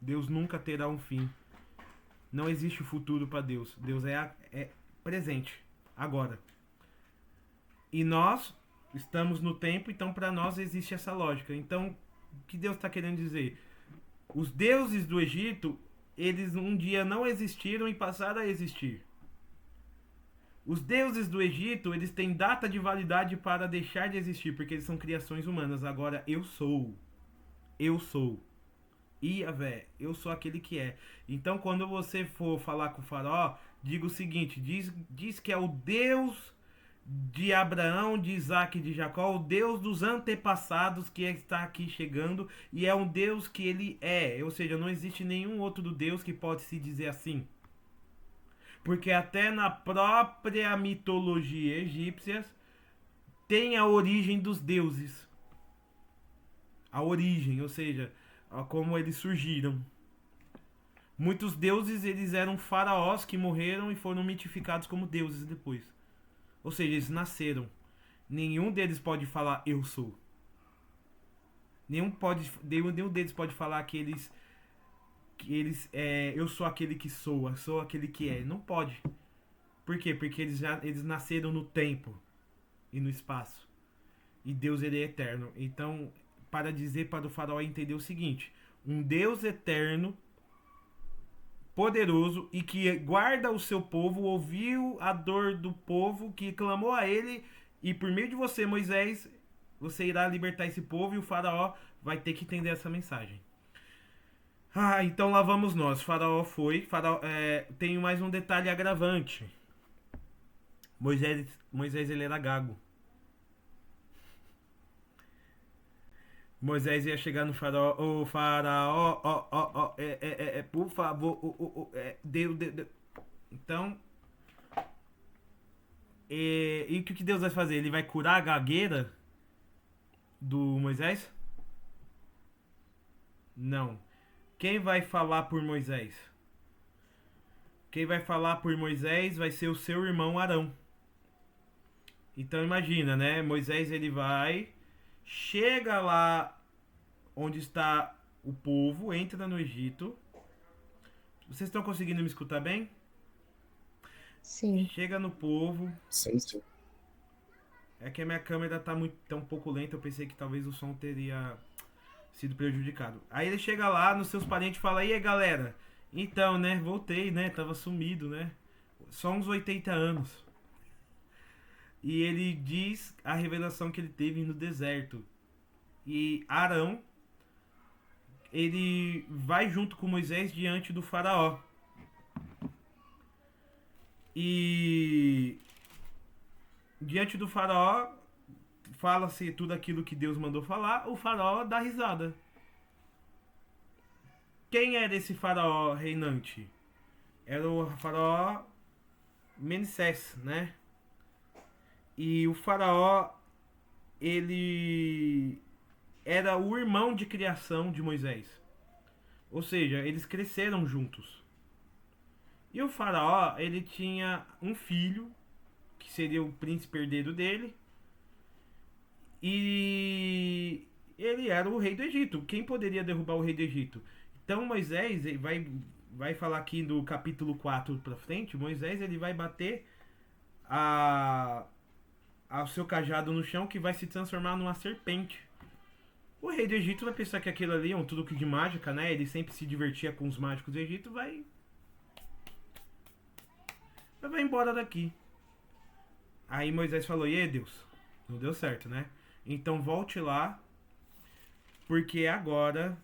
Speaker 1: Deus nunca terá um fim. Não existe futuro para Deus. Deus é presente, agora. E nós estamos no tempo, então para nós existe essa lógica. Então, o que Deus está querendo dizer? Os deuses do Egito, eles um dia não existiram e passaram a existir. Os deuses do Egito, eles têm data de validade para deixar de existir, porque eles são criações humanas. Agora, eu sou. Eu sou. Iavé, eu sou aquele que é. Então, quando você for falar com o faraó, diga o seguinte: diz que é o Deus de Abraão, de Isaac e de Jacó, o Deus dos antepassados que está aqui chegando, e é um Deus que ele é. Ou seja, não existe nenhum outro Deus que pode se dizer assim. Porque até na própria mitologia egípcia tem a origem dos deuses. A origem, ou seja, como eles surgiram. Muitos deuses eles eram faraós que morreram e foram mitificados como deuses depois. Ou seja, eles nasceram. Nenhum deles pode falar eu sou. Nenhum deles pode falar que eles eu sou aquele que sou, eu sou aquele que é. Não pode. Por quê? Porque eles nasceram no tempo e no espaço. E Deus, ele é eterno. Então, para dizer para o faraó entender o seguinte: um Deus eterno, poderoso e que guarda o seu povo, ouviu a dor do povo que clamou a ele, e por meio de você, Moisés, você irá libertar esse povo, e o faraó vai ter que entender essa mensagem. Então lá vamos nós. Faraó foi. Tem mais um detalhe agravante. Moisés ele era gago. Moisés ia chegar no faraó. Ô faraó, por favor, Deus. Então, e o que Deus vai fazer? Ele vai curar a gagueira do Moisés? Não. Quem vai falar por Moisés? Quem vai falar por Moisés vai ser o seu irmão Arão. Então imagina, né? Moisés ele vai, chega lá onde está o povo, entra no Egito. Vocês estão conseguindo me escutar bem?
Speaker 2: Sim.
Speaker 1: Chega no povo.
Speaker 3: Sim, sim.
Speaker 1: É que a minha câmera tá um pouco lenta, eu pensei que talvez o som teria sido prejudicado. Aí ele chega lá nos seus parentes e fala: "E aí, galera? Então, né, voltei, né? Tava sumido, né? Só uns 80 anos." E ele diz a revelação que ele teve no deserto. E Arão, ele vai junto com Moisés diante do faraó. E diante do faraó, fala-se tudo aquilo que Deus mandou falar, o faraó dá risada. Quem era esse faraó reinante? Era o faraó Manassés, né? E o faraó, ele era o irmão de criação de Moisés. Ou seja, eles cresceram juntos. E o faraó, ele tinha um filho, que seria o príncipe herdeiro dele. E ele era o rei do Egito. Quem poderia derrubar o rei do Egito? Então Moisés vai falar aqui do capítulo 4 para frente. Moisés ele vai bater ao seu cajado no chão, que vai se transformar numa serpente. O rei do Egito vai pensar que aquilo ali é um truque de mágica, né? Ele sempre se divertia com os mágicos do Egito. Vai embora daqui. Aí Moisés falou: "E aí, Deus, não deu certo, né? Então volte lá, porque agora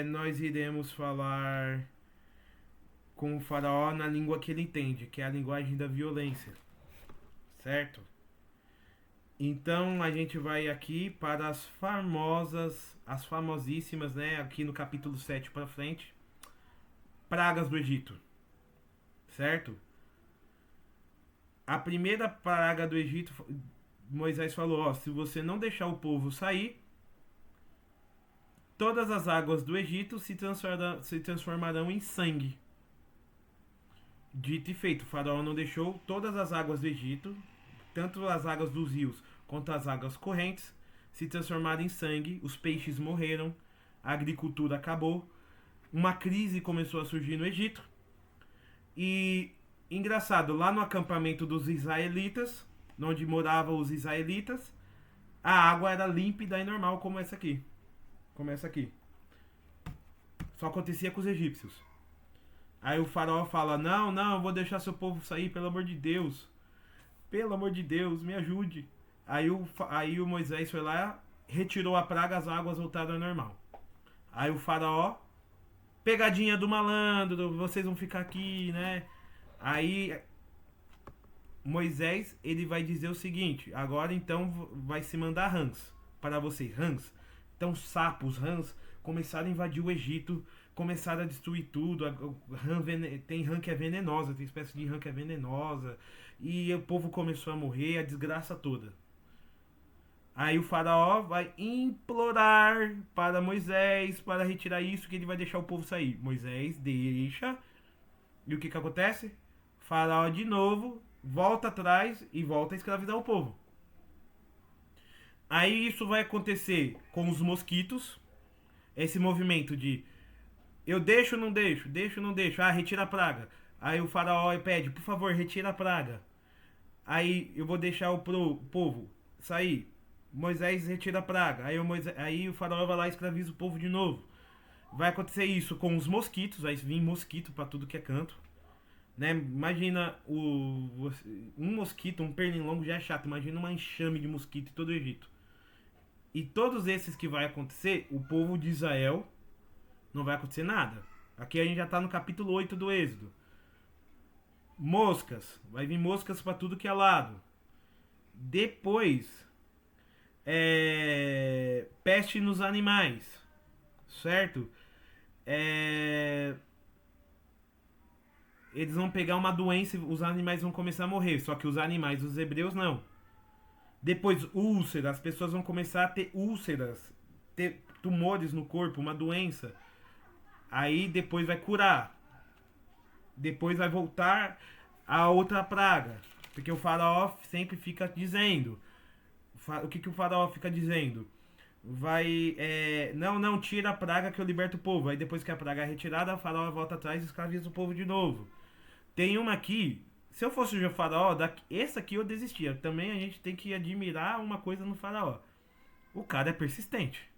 Speaker 1: nós iremos falar com o faraó na língua que ele entende, que é a linguagem da violência, certo? Então a gente vai aqui para as famosíssimas, né? Aqui no capítulo 7 para frente, pragas do Egito, certo? A primeira praga do Egito, Moisés falou: "Ó, se você não deixar o povo sair, todas as águas do Egito se transformarão em sangue." Dito e feito, o faraó não deixou todas as águas do Egito, tanto as águas dos rios quanto as águas correntes, se transformaram em sangue. Os peixes morreram, a agricultura acabou, uma crise começou a surgir no Egito. E engraçado, lá no acampamento dos israelitas, onde moravam os israelitas, a água era límpida e normal, como essa aqui. Só acontecia com os egípcios. Aí o faraó fala: "Não, eu vou deixar seu povo sair, pelo amor de Deus. Pelo amor de Deus, me ajude." Aí o Moisés foi lá, retirou a praga, as águas voltaram ao normal. Aí o faraó: "Pegadinha do malandro, vocês vão ficar aqui, né?" Aí Moisés, ele vai dizer o seguinte: "Agora então vai se mandar rãs para vocês, rãs." Então sapos, rãs, começaram a invadir o Egito, começaram a destruir tudo. Tem rã que é venenosa, tem espécie de rã que é venenosa. E o povo começou a morrer, a desgraça toda. Aí o faraó vai implorar para Moisés para retirar isso, que ele vai deixar o povo sair. Moisés deixa. E o que acontece? O faraó de novo volta atrás e volta a escravizar o povo. Aí isso vai acontecer com os mosquitos. Esse movimento de eu deixo ou não deixo, deixo ou não deixo. Retira a praga. Aí o faraó pede, por favor, retira a praga. Aí eu vou deixar o povo sair. Moisés retira a praga. Aí o faraó vai lá e escraviza o povo de novo. Vai acontecer isso com os mosquitos. Vai vir mosquito pra tudo que é canto. Né? Imagina um mosquito, um pernilongo já é chato. Imagina uma enxame de mosquito em todo o Egito. E todos esses que vai acontecer, o povo de Israel não vai acontecer nada. Aqui a gente já tá no capítulo 8 do Êxodo. Moscas. Vai vir moscas pra tudo que é lado. Depois, peste nos animais. Certo? Eles vão pegar uma doença e os animais vão começar a morrer. Só que os animais, os hebreus, não. Depois, úlceras. As pessoas vão começar a ter úlceras. Ter tumores no corpo, uma doença. Aí depois vai curar. Depois vai voltar a outra praga. Porque o faraó sempre fica dizendo. O que o faraó fica dizendo? Não, tira a praga que eu liberto o povo. Aí depois que a praga é retirada, o faraó volta atrás e escraviza o povo de novo. Tem uma aqui. Se eu fosse o faraó, esse aqui eu desistia. Também a gente tem que admirar uma coisa no faraó. O cara é persistente.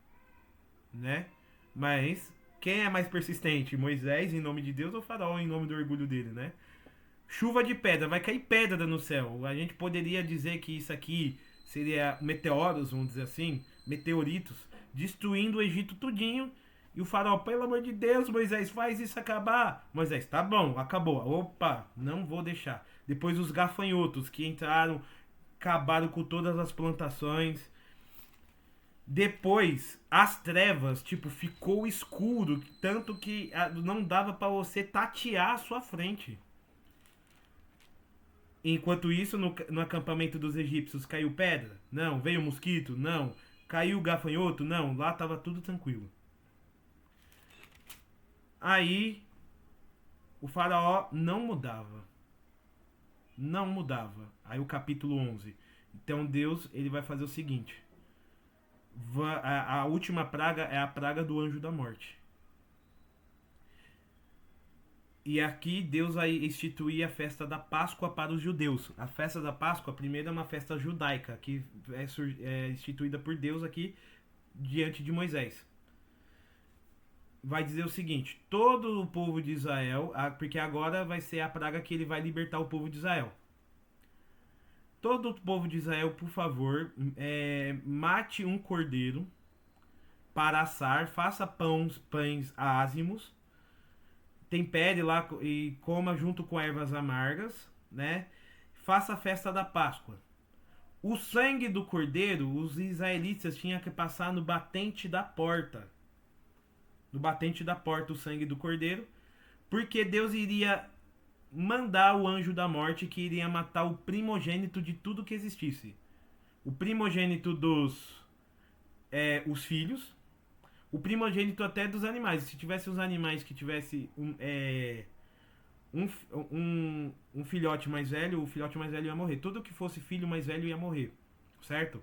Speaker 1: Né? Mas quem é mais persistente? Moisés em nome de Deus ou o faraó em nome do orgulho dele, né? Chuva de pedra, vai cair pedra no céu. A gente poderia dizer que isso aqui seria meteoros, vamos dizer assim, meteoritos, destruindo o Egito tudinho. E o faraó, pelo amor de Deus, Moisés, faz isso acabar. Moisés, tá bom, acabou. Opa, não vou deixar. Depois os gafanhotos que entraram, acabaram com todas as plantações. Depois, as trevas, tipo, ficou escuro, tanto que não dava pra você tatear a sua frente. Enquanto isso, no acampamento dos egípcios caiu pedra? Não. Veio mosquito? Não. Caiu gafanhoto? Não. Lá tava tudo tranquilo. Aí, o faraó não mudava. Não mudava. Aí o capítulo 11. Então Deus, ele vai fazer o seguinte. A última praga é a praga do anjo da morte. E aqui Deus vai instituir a festa da Páscoa para os judeus. A festa da Páscoa, primeiro, é uma festa judaica, que é instituída por Deus aqui diante de Moisés. Vai dizer o seguinte: todo o povo de Israel, porque agora vai ser a praga que ele vai libertar o povo de Israel. Todo o povo de Israel, por favor, mate um cordeiro para assar, faça pães ázimos, tempere lá e coma junto com ervas amargas, né? Faça a festa da Páscoa. O sangue do cordeiro, os israelitas tinham que passar no batente da porta. No batente da porta, o sangue do cordeiro, porque Deus iria mandar o anjo da morte que iria matar o primogênito de tudo que existisse. O primogênito os filhos, o primogênito até dos animais. Se tivesse os animais que tivesse um filhote mais velho, o filhote mais velho ia morrer. Tudo que fosse filho mais velho ia morrer, certo?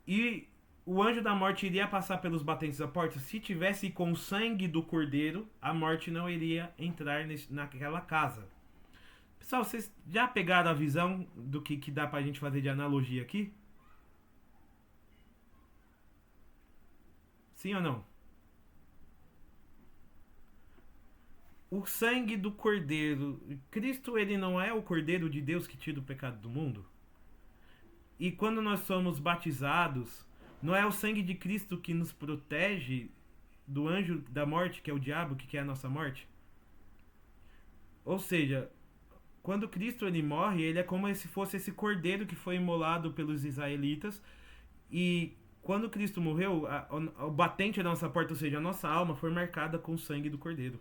Speaker 1: E o anjo da morte iria passar pelos batentes da porta. Se tivesse com o sangue do cordeiro, a morte não iria entrar naquela casa. Pessoal, vocês já pegaram a visão do que dá pra gente fazer de analogia aqui? Sim ou não? O sangue do cordeiro. Cristo, ele não é o cordeiro de Deus que tira o pecado do mundo? E quando nós somos batizados, não é o sangue de Cristo que nos protege do anjo da morte, que é o diabo, que quer a nossa morte? Ou seja, quando Cristo ele morre, ele é como se fosse esse cordeiro que foi imolado pelos israelitas. E quando Cristo morreu, o batente da nossa porta, ou seja, a nossa alma, foi marcada com o sangue do cordeiro.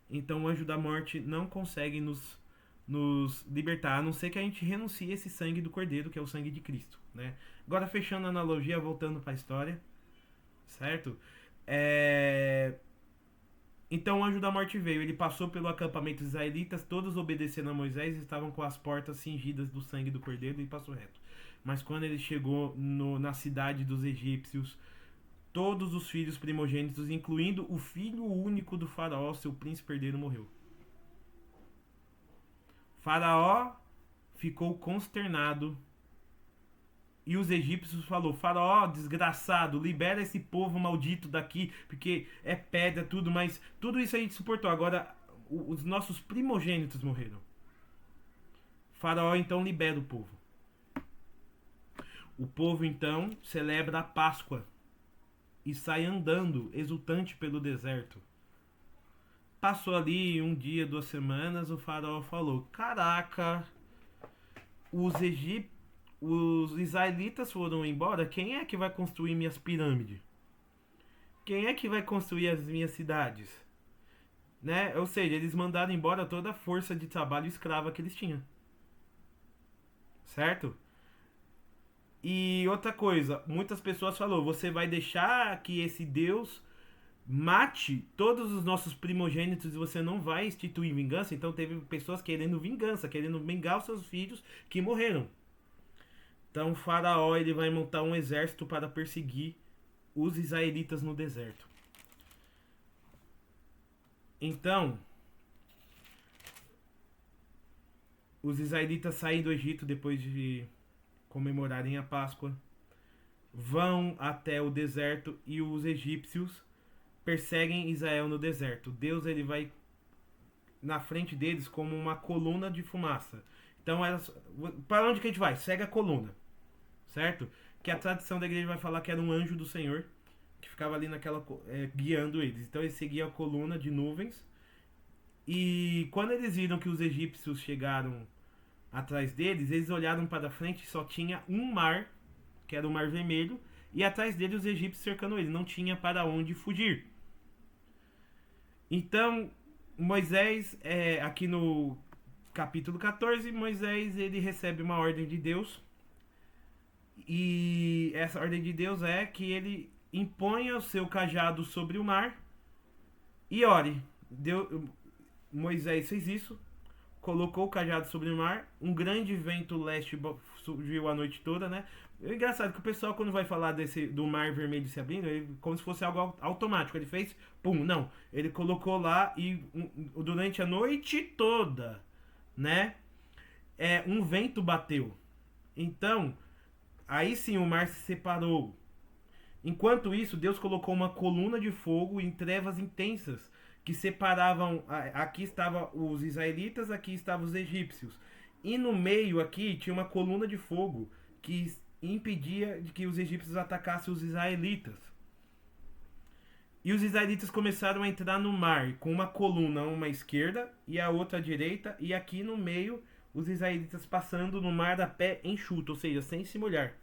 Speaker 1: Então o anjo da morte não consegue nos libertar, a não ser que a gente renuncie esse sangue do cordeiro, que é o sangue de Cristo, né? Agora, fechando a analogia, voltando para a história, certo? Então o anjo da morte veio, ele passou pelo acampamento dos israelitas, todos obedecendo a Moisés, estavam com as portas cingidas do sangue do cordeiro e passou reto. Mas quando ele chegou na cidade dos egípcios, todos os filhos primogênitos, incluindo o filho único do faraó, seu príncipe herdeiro, morreu. Faraó ficou consternado. E os egípcios falou: Faraó, desgraçado, libera esse povo maldito daqui, porque é pedra, tudo, mas tudo isso a gente suportou. Agora, os nossos primogênitos morreram. Faraó então libera o povo. O povo então celebra a Páscoa e sai andando, exultante pelo deserto. Passou ali um dia, 2 semanas, o faraó falou: caraca, os israelitas foram embora, quem é que vai construir minhas pirâmides? Quem é que vai construir as minhas cidades? Né? Ou seja, eles mandaram embora toda a força de trabalho escrava que eles tinham. Certo? E outra coisa, muitas pessoas falaram: você vai deixar que esse Deus mate todos os nossos primogênitos e você não vai instituir vingança? Então teve pessoas querendo vingança, querendo vingar os seus filhos que morreram. Então o faraó ele vai montar um exército para perseguir os israelitas no deserto. Então, os israelitas saem do Egito depois de comemorarem a Páscoa, vão até o deserto e os egípcios perseguem Israel no deserto. Deus ele vai na frente deles como uma coluna de fumaça. Então, para onde que a gente vai? Segue a coluna, certo? Que a tradição da igreja vai falar que era um anjo do Senhor que ficava ali naquela guiando eles. Então, eles seguiam a coluna de nuvens. E quando eles viram que os egípcios chegaram atrás deles, eles olharam para frente e só tinha um mar, que era o Mar Vermelho, e atrás dele os egípcios cercando ele, não tinha para onde fugir. Então, Moisés, aqui no capítulo 14, Moisés ele recebe uma ordem de Deus, e essa ordem de Deus é que ele imponha o seu cajado sobre o mar e ore. Moisés fez isso, colocou o cajado sobre o mar, um grande vento leste surgiu a noite toda, né? É engraçado que o pessoal, quando vai falar do Mar Vermelho se abrindo, como se fosse algo automático. Ele fez, pum, não. Ele colocou lá e durante a noite toda, né? Um vento bateu. Então, aí sim o mar se separou. Enquanto isso, Deus colocou uma coluna de fogo em trevas intensas que separavam. Aqui estavam os israelitas, aqui estavam os egípcios. E no meio aqui tinha uma coluna de fogo que impedia de que os egípcios atacassem os israelitas. E os israelitas começaram a entrar no mar com uma coluna, uma à esquerda e a outra à direita, e aqui no meio os israelitas passando no mar a pé enxuto, ou seja, sem se molhar.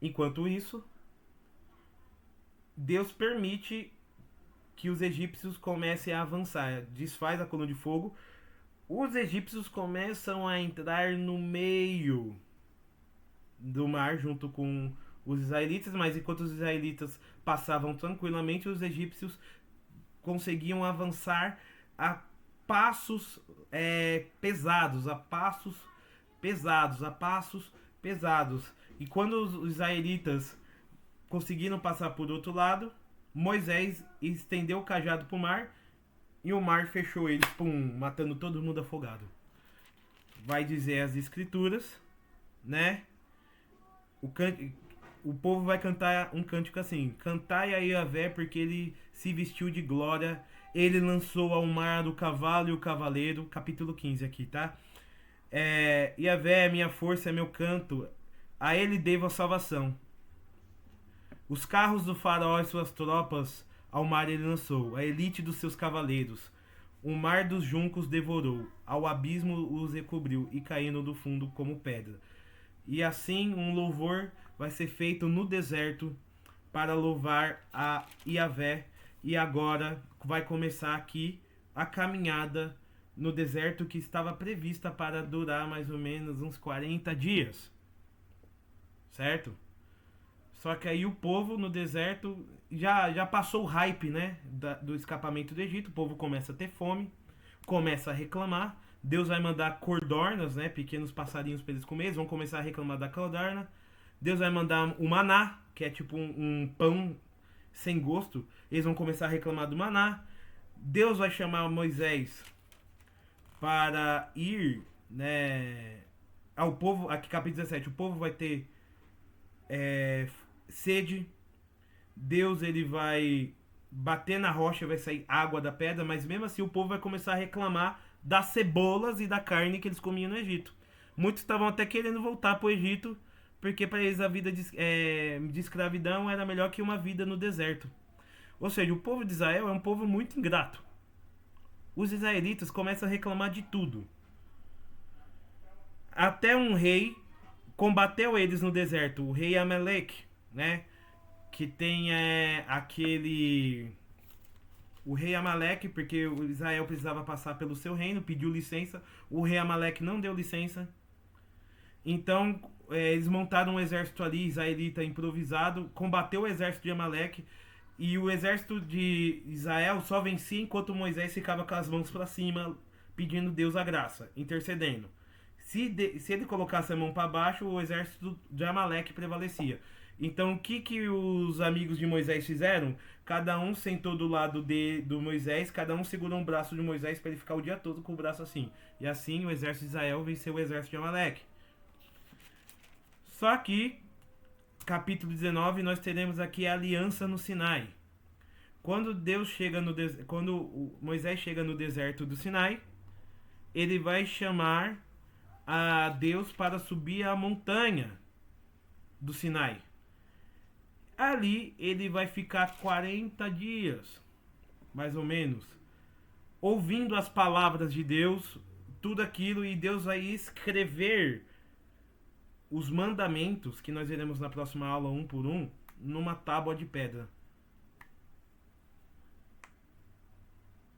Speaker 1: Enquanto isso, Deus permite que os egípcios comecem a avançar, desfaz a coluna de fogo. Os egípcios começam a entrar no meio do mar junto com os israelitas, mas enquanto os israelitas passavam tranquilamente, os egípcios conseguiam avançar a passos pesados, a passos pesados, a passos pesados. E quando os israelitas conseguiram passar por outro lado, Moisés estendeu o cajado para o mar e o mar fechou eles, pum, matando todo mundo afogado. Vai dizer as escrituras, né? O povo vai cantar um cântico assim: cantai a Yahvé, porque ele se vestiu de glória, ele lançou ao mar o cavalo e o cavaleiro. Capítulo 15 aqui, tá? Yahvé é minha força, é meu canto, a ele devo a salvação. Os carros do faraó e suas tropas ao mar ele lançou, a elite dos seus cavaleiros. O mar dos juncos devorou, ao abismo os recobriu, e caindo do fundo como pedra. E assim um louvor vai ser feito no deserto para louvar a Yahvé. E agora vai começar aqui a caminhada no deserto que estava prevista para durar mais ou menos uns 40 dias. Certo? Só que aí o povo no deserto já passou o hype, né, do escapamento do Egito. O povo começa a ter fome, começa a reclamar. Deus vai mandar codornas, né, pequenos passarinhos para eles comerem. Eles vão começar a reclamar da codorna. Deus vai mandar o maná, que é tipo um pão sem gosto. Eles vão começar a reclamar do maná. Deus vai chamar Moisés para ir, né, ao povo, aqui capítulo 17, o povo vai ter sede, Deus ele vai bater na rocha, vai sair água da pedra, mas mesmo assim o povo vai começar a reclamar das cebolas e da carne que eles comiam no Egito. Muitos estavam até querendo voltar para o Egito, porque para eles a vida de escravidão era melhor que uma vida no deserto. Ou seja, o povo de Israel é um povo muito ingrato. Os israelitas começam a reclamar de tudo. Até um rei combateu eles no deserto, o rei Amaleque, né? Que tem aquele... O rei Amaleque, porque o Israel precisava passar pelo seu reino, pediu licença. O rei Amaleque não deu licença. Então, eles montaram um exército ali, israelita, improvisado, combateu o exército de Amaleque. E o exército de Israel só vencia enquanto Moisés ficava com as mãos para cima, pedindo Deus a graça, intercedendo. Se ele colocasse a mão para baixo, o exército de Amaleque prevalecia. Então, o que os amigos de Moisés fizeram? Cada um sentou do lado do Moisés, cada um segurou um braço de Moisés para ele ficar o dia todo com o braço assim. E assim o exército de Israel venceu o exército de Amaleque. Só que, capítulo 19, nós teremos aqui a aliança no Sinai. Quando Moisés chega no deserto do Sinai, ele vai chamar a Deus para subir a montanha do Sinai. Ali ele vai ficar 40 dias, mais ou menos, ouvindo as palavras de Deus, tudo aquilo, e Deus vai escrever os mandamentos, que nós veremos na próxima aula um por um, numa tábua de pedra.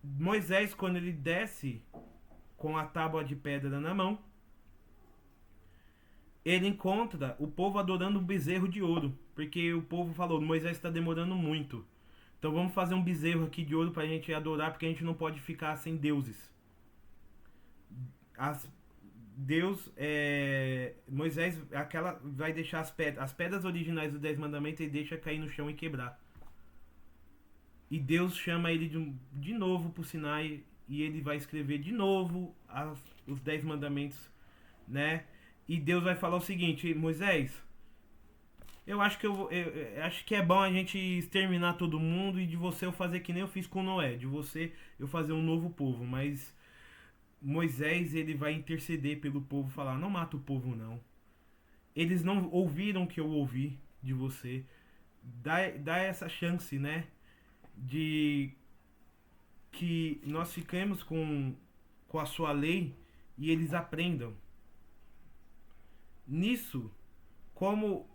Speaker 1: Moisés, quando ele desce com a tábua de pedra na mão, ele encontra o povo adorando um bezerro de ouro, porque o povo falou, Moisés está demorando muito, então vamos fazer um bezerro aqui de ouro para a gente adorar, porque a gente não pode ficar sem deuses. Moisés vai deixar as pedras originais dos 10 mandamentos, e deixa cair no chão e quebrar. E Deus chama ele de novo para o Sinai, e ele vai escrever de novo os 10 mandamentos, né? E Deus vai falar o seguinte, Moisés, eu acho que é bom a gente exterminar todo mundo, e de você eu fazer que nem eu fiz com Noé, de você eu fazer um novo povo. Mas Moisés, ele vai interceder pelo povo, falar, não mata o povo não. Eles não ouviram o que eu ouvi de você. Dá essa chance, né? De que nós fiquemos com a sua lei e eles aprendam. Nisso, como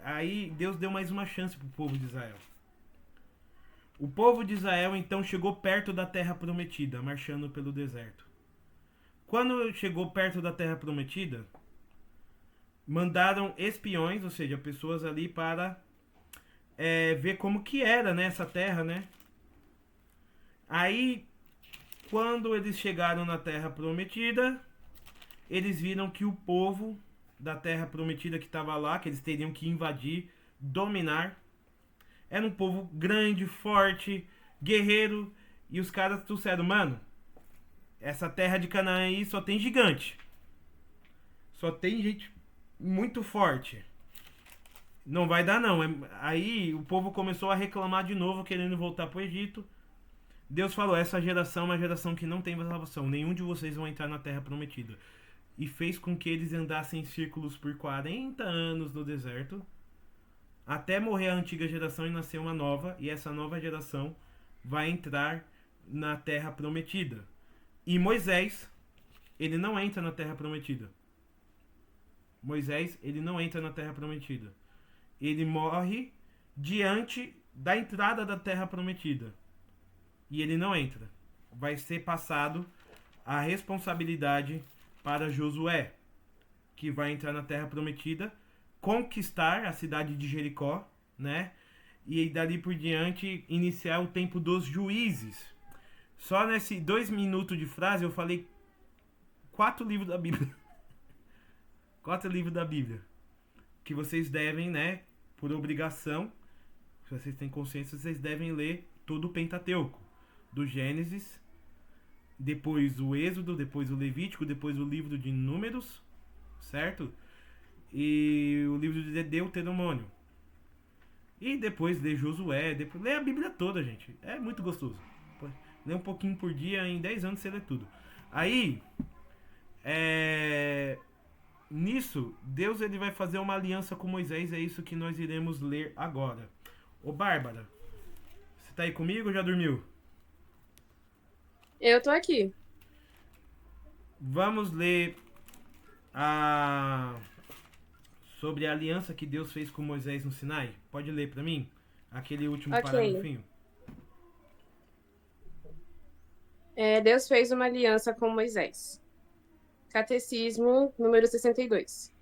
Speaker 1: aí Deus deu mais uma chance para o povo de Israel. O povo de Israel então chegou perto da terra prometida, marchando pelo deserto. Quando chegou perto da terra prometida, mandaram espiões, ou seja, pessoas ali para ver como que era, né, essa terra, né? Aí, quando eles chegaram na terra prometida, eles viram que o povo da terra prometida que estava lá, que eles teriam que invadir, dominar, era um povo grande, forte, guerreiro, e os caras trouxeram, mano, essa terra de Canaã aí só tem gigante, só tem gente muito forte, não vai dar não. Aí o povo começou a reclamar de novo, querendo voltar pro Egito. Deus falou, essa geração é uma geração que não tem salvação, nenhum de vocês vão entrar na terra prometida. E fez com que eles andassem em círculos por 40 anos no deserto, até morrer a antiga geração e nascer uma nova, e essa nova geração vai entrar na terra prometida. E Moisés, ele não entra na terra prometida. Moisés, ele não entra na terra prometida. Ele morre diante da entrada da terra prometida. E ele não entra. Vai ser passado a responsabilidade para Josué, que vai entrar na terra prometida, conquistar a cidade de Jericó, né? E dali por diante iniciar o tempo dos juízes. Só nesse 2 minutos de frase eu falei 4 livros da Bíblia. 4 livros da Bíblia. Que vocês devem, né, por obrigação, se vocês têm consciência, vocês devem ler todo o Pentateuco. Do Gênesis depois o Êxodo, depois o Levítico, depois o livro de Números, certo? E o livro de Deuteronômio. E depois lê Josué, depois lê a Bíblia toda, gente. É muito gostoso. Lê um pouquinho por dia, em 10 anos você lê tudo. Aí, nisso, Deus ele vai fazer uma aliança com Moisés, é isso que nós iremos ler agora. Ô Bárbara, você tá aí comigo ou já dormiu?
Speaker 4: Eu tô aqui.
Speaker 1: Vamos ler a sobre a aliança que Deus fez com Moisés no Sinai. Pode ler pra mim? Aquele último
Speaker 4: Ok.
Speaker 1: parágrafinho.
Speaker 4: Deus fez uma aliança com Moisés. Catecismo, número 62.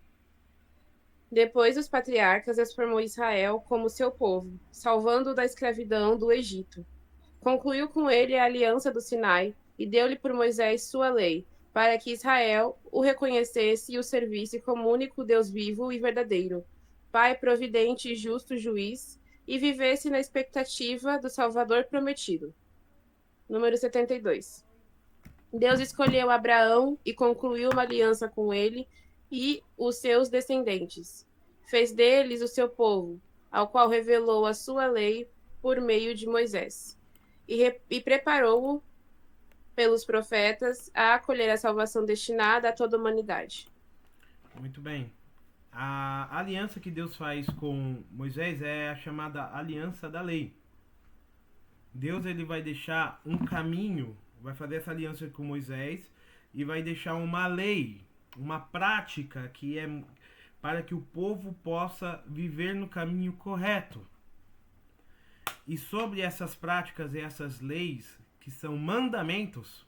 Speaker 4: Depois os patriarcas transformou Israel como seu povo, salvando-o da escravidão do Egito. Concluiu com ele a aliança do Sinai e deu-lhe por Moisés sua lei, para que Israel o reconhecesse e o servisse como único Deus vivo e verdadeiro, Pai providente e justo juiz, e vivesse na expectativa do Salvador prometido. Número 72. Deus escolheu Abraão e concluiu uma aliança com ele e os seus descendentes. Fez deles o seu povo, ao qual revelou a sua lei por meio de Moisés. E preparou-o pelos profetas a acolher a salvação destinada a toda a humanidade.
Speaker 1: Muito bem. A aliança que Deus faz com Moisés é a chamada aliança da lei. Deus ele vai deixar um caminho, vai fazer essa aliança com Moisés e vai deixar uma lei, uma prática que é para que o povo possa viver no caminho correto. E sobre essas práticas e essas leis, que são mandamentos,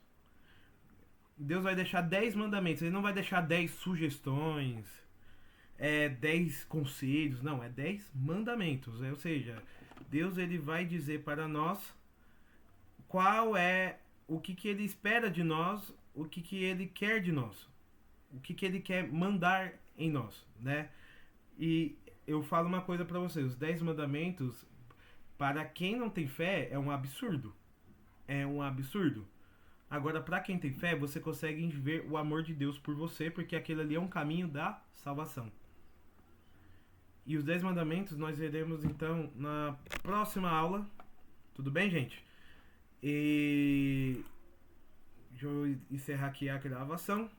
Speaker 1: Deus vai deixar 10 mandamentos. Ele não vai deixar 10 sugestões, 10 conselhos, não, é 10 mandamentos. Ou seja, Deus ele vai dizer para nós qual é o que ele espera de nós, o que ele quer de nós, o que ele quer mandar em nós, né? E eu falo uma coisa para vocês, os 10 mandamentos, para quem não tem fé, é um absurdo. É um absurdo. Agora, para quem tem fé, você consegue ver o amor de Deus por você, porque aquele ali é um caminho da salvação. E os 10 mandamentos nós veremos então na próxima aula. Tudo bem, gente? E deixa eu encerrar aqui a gravação.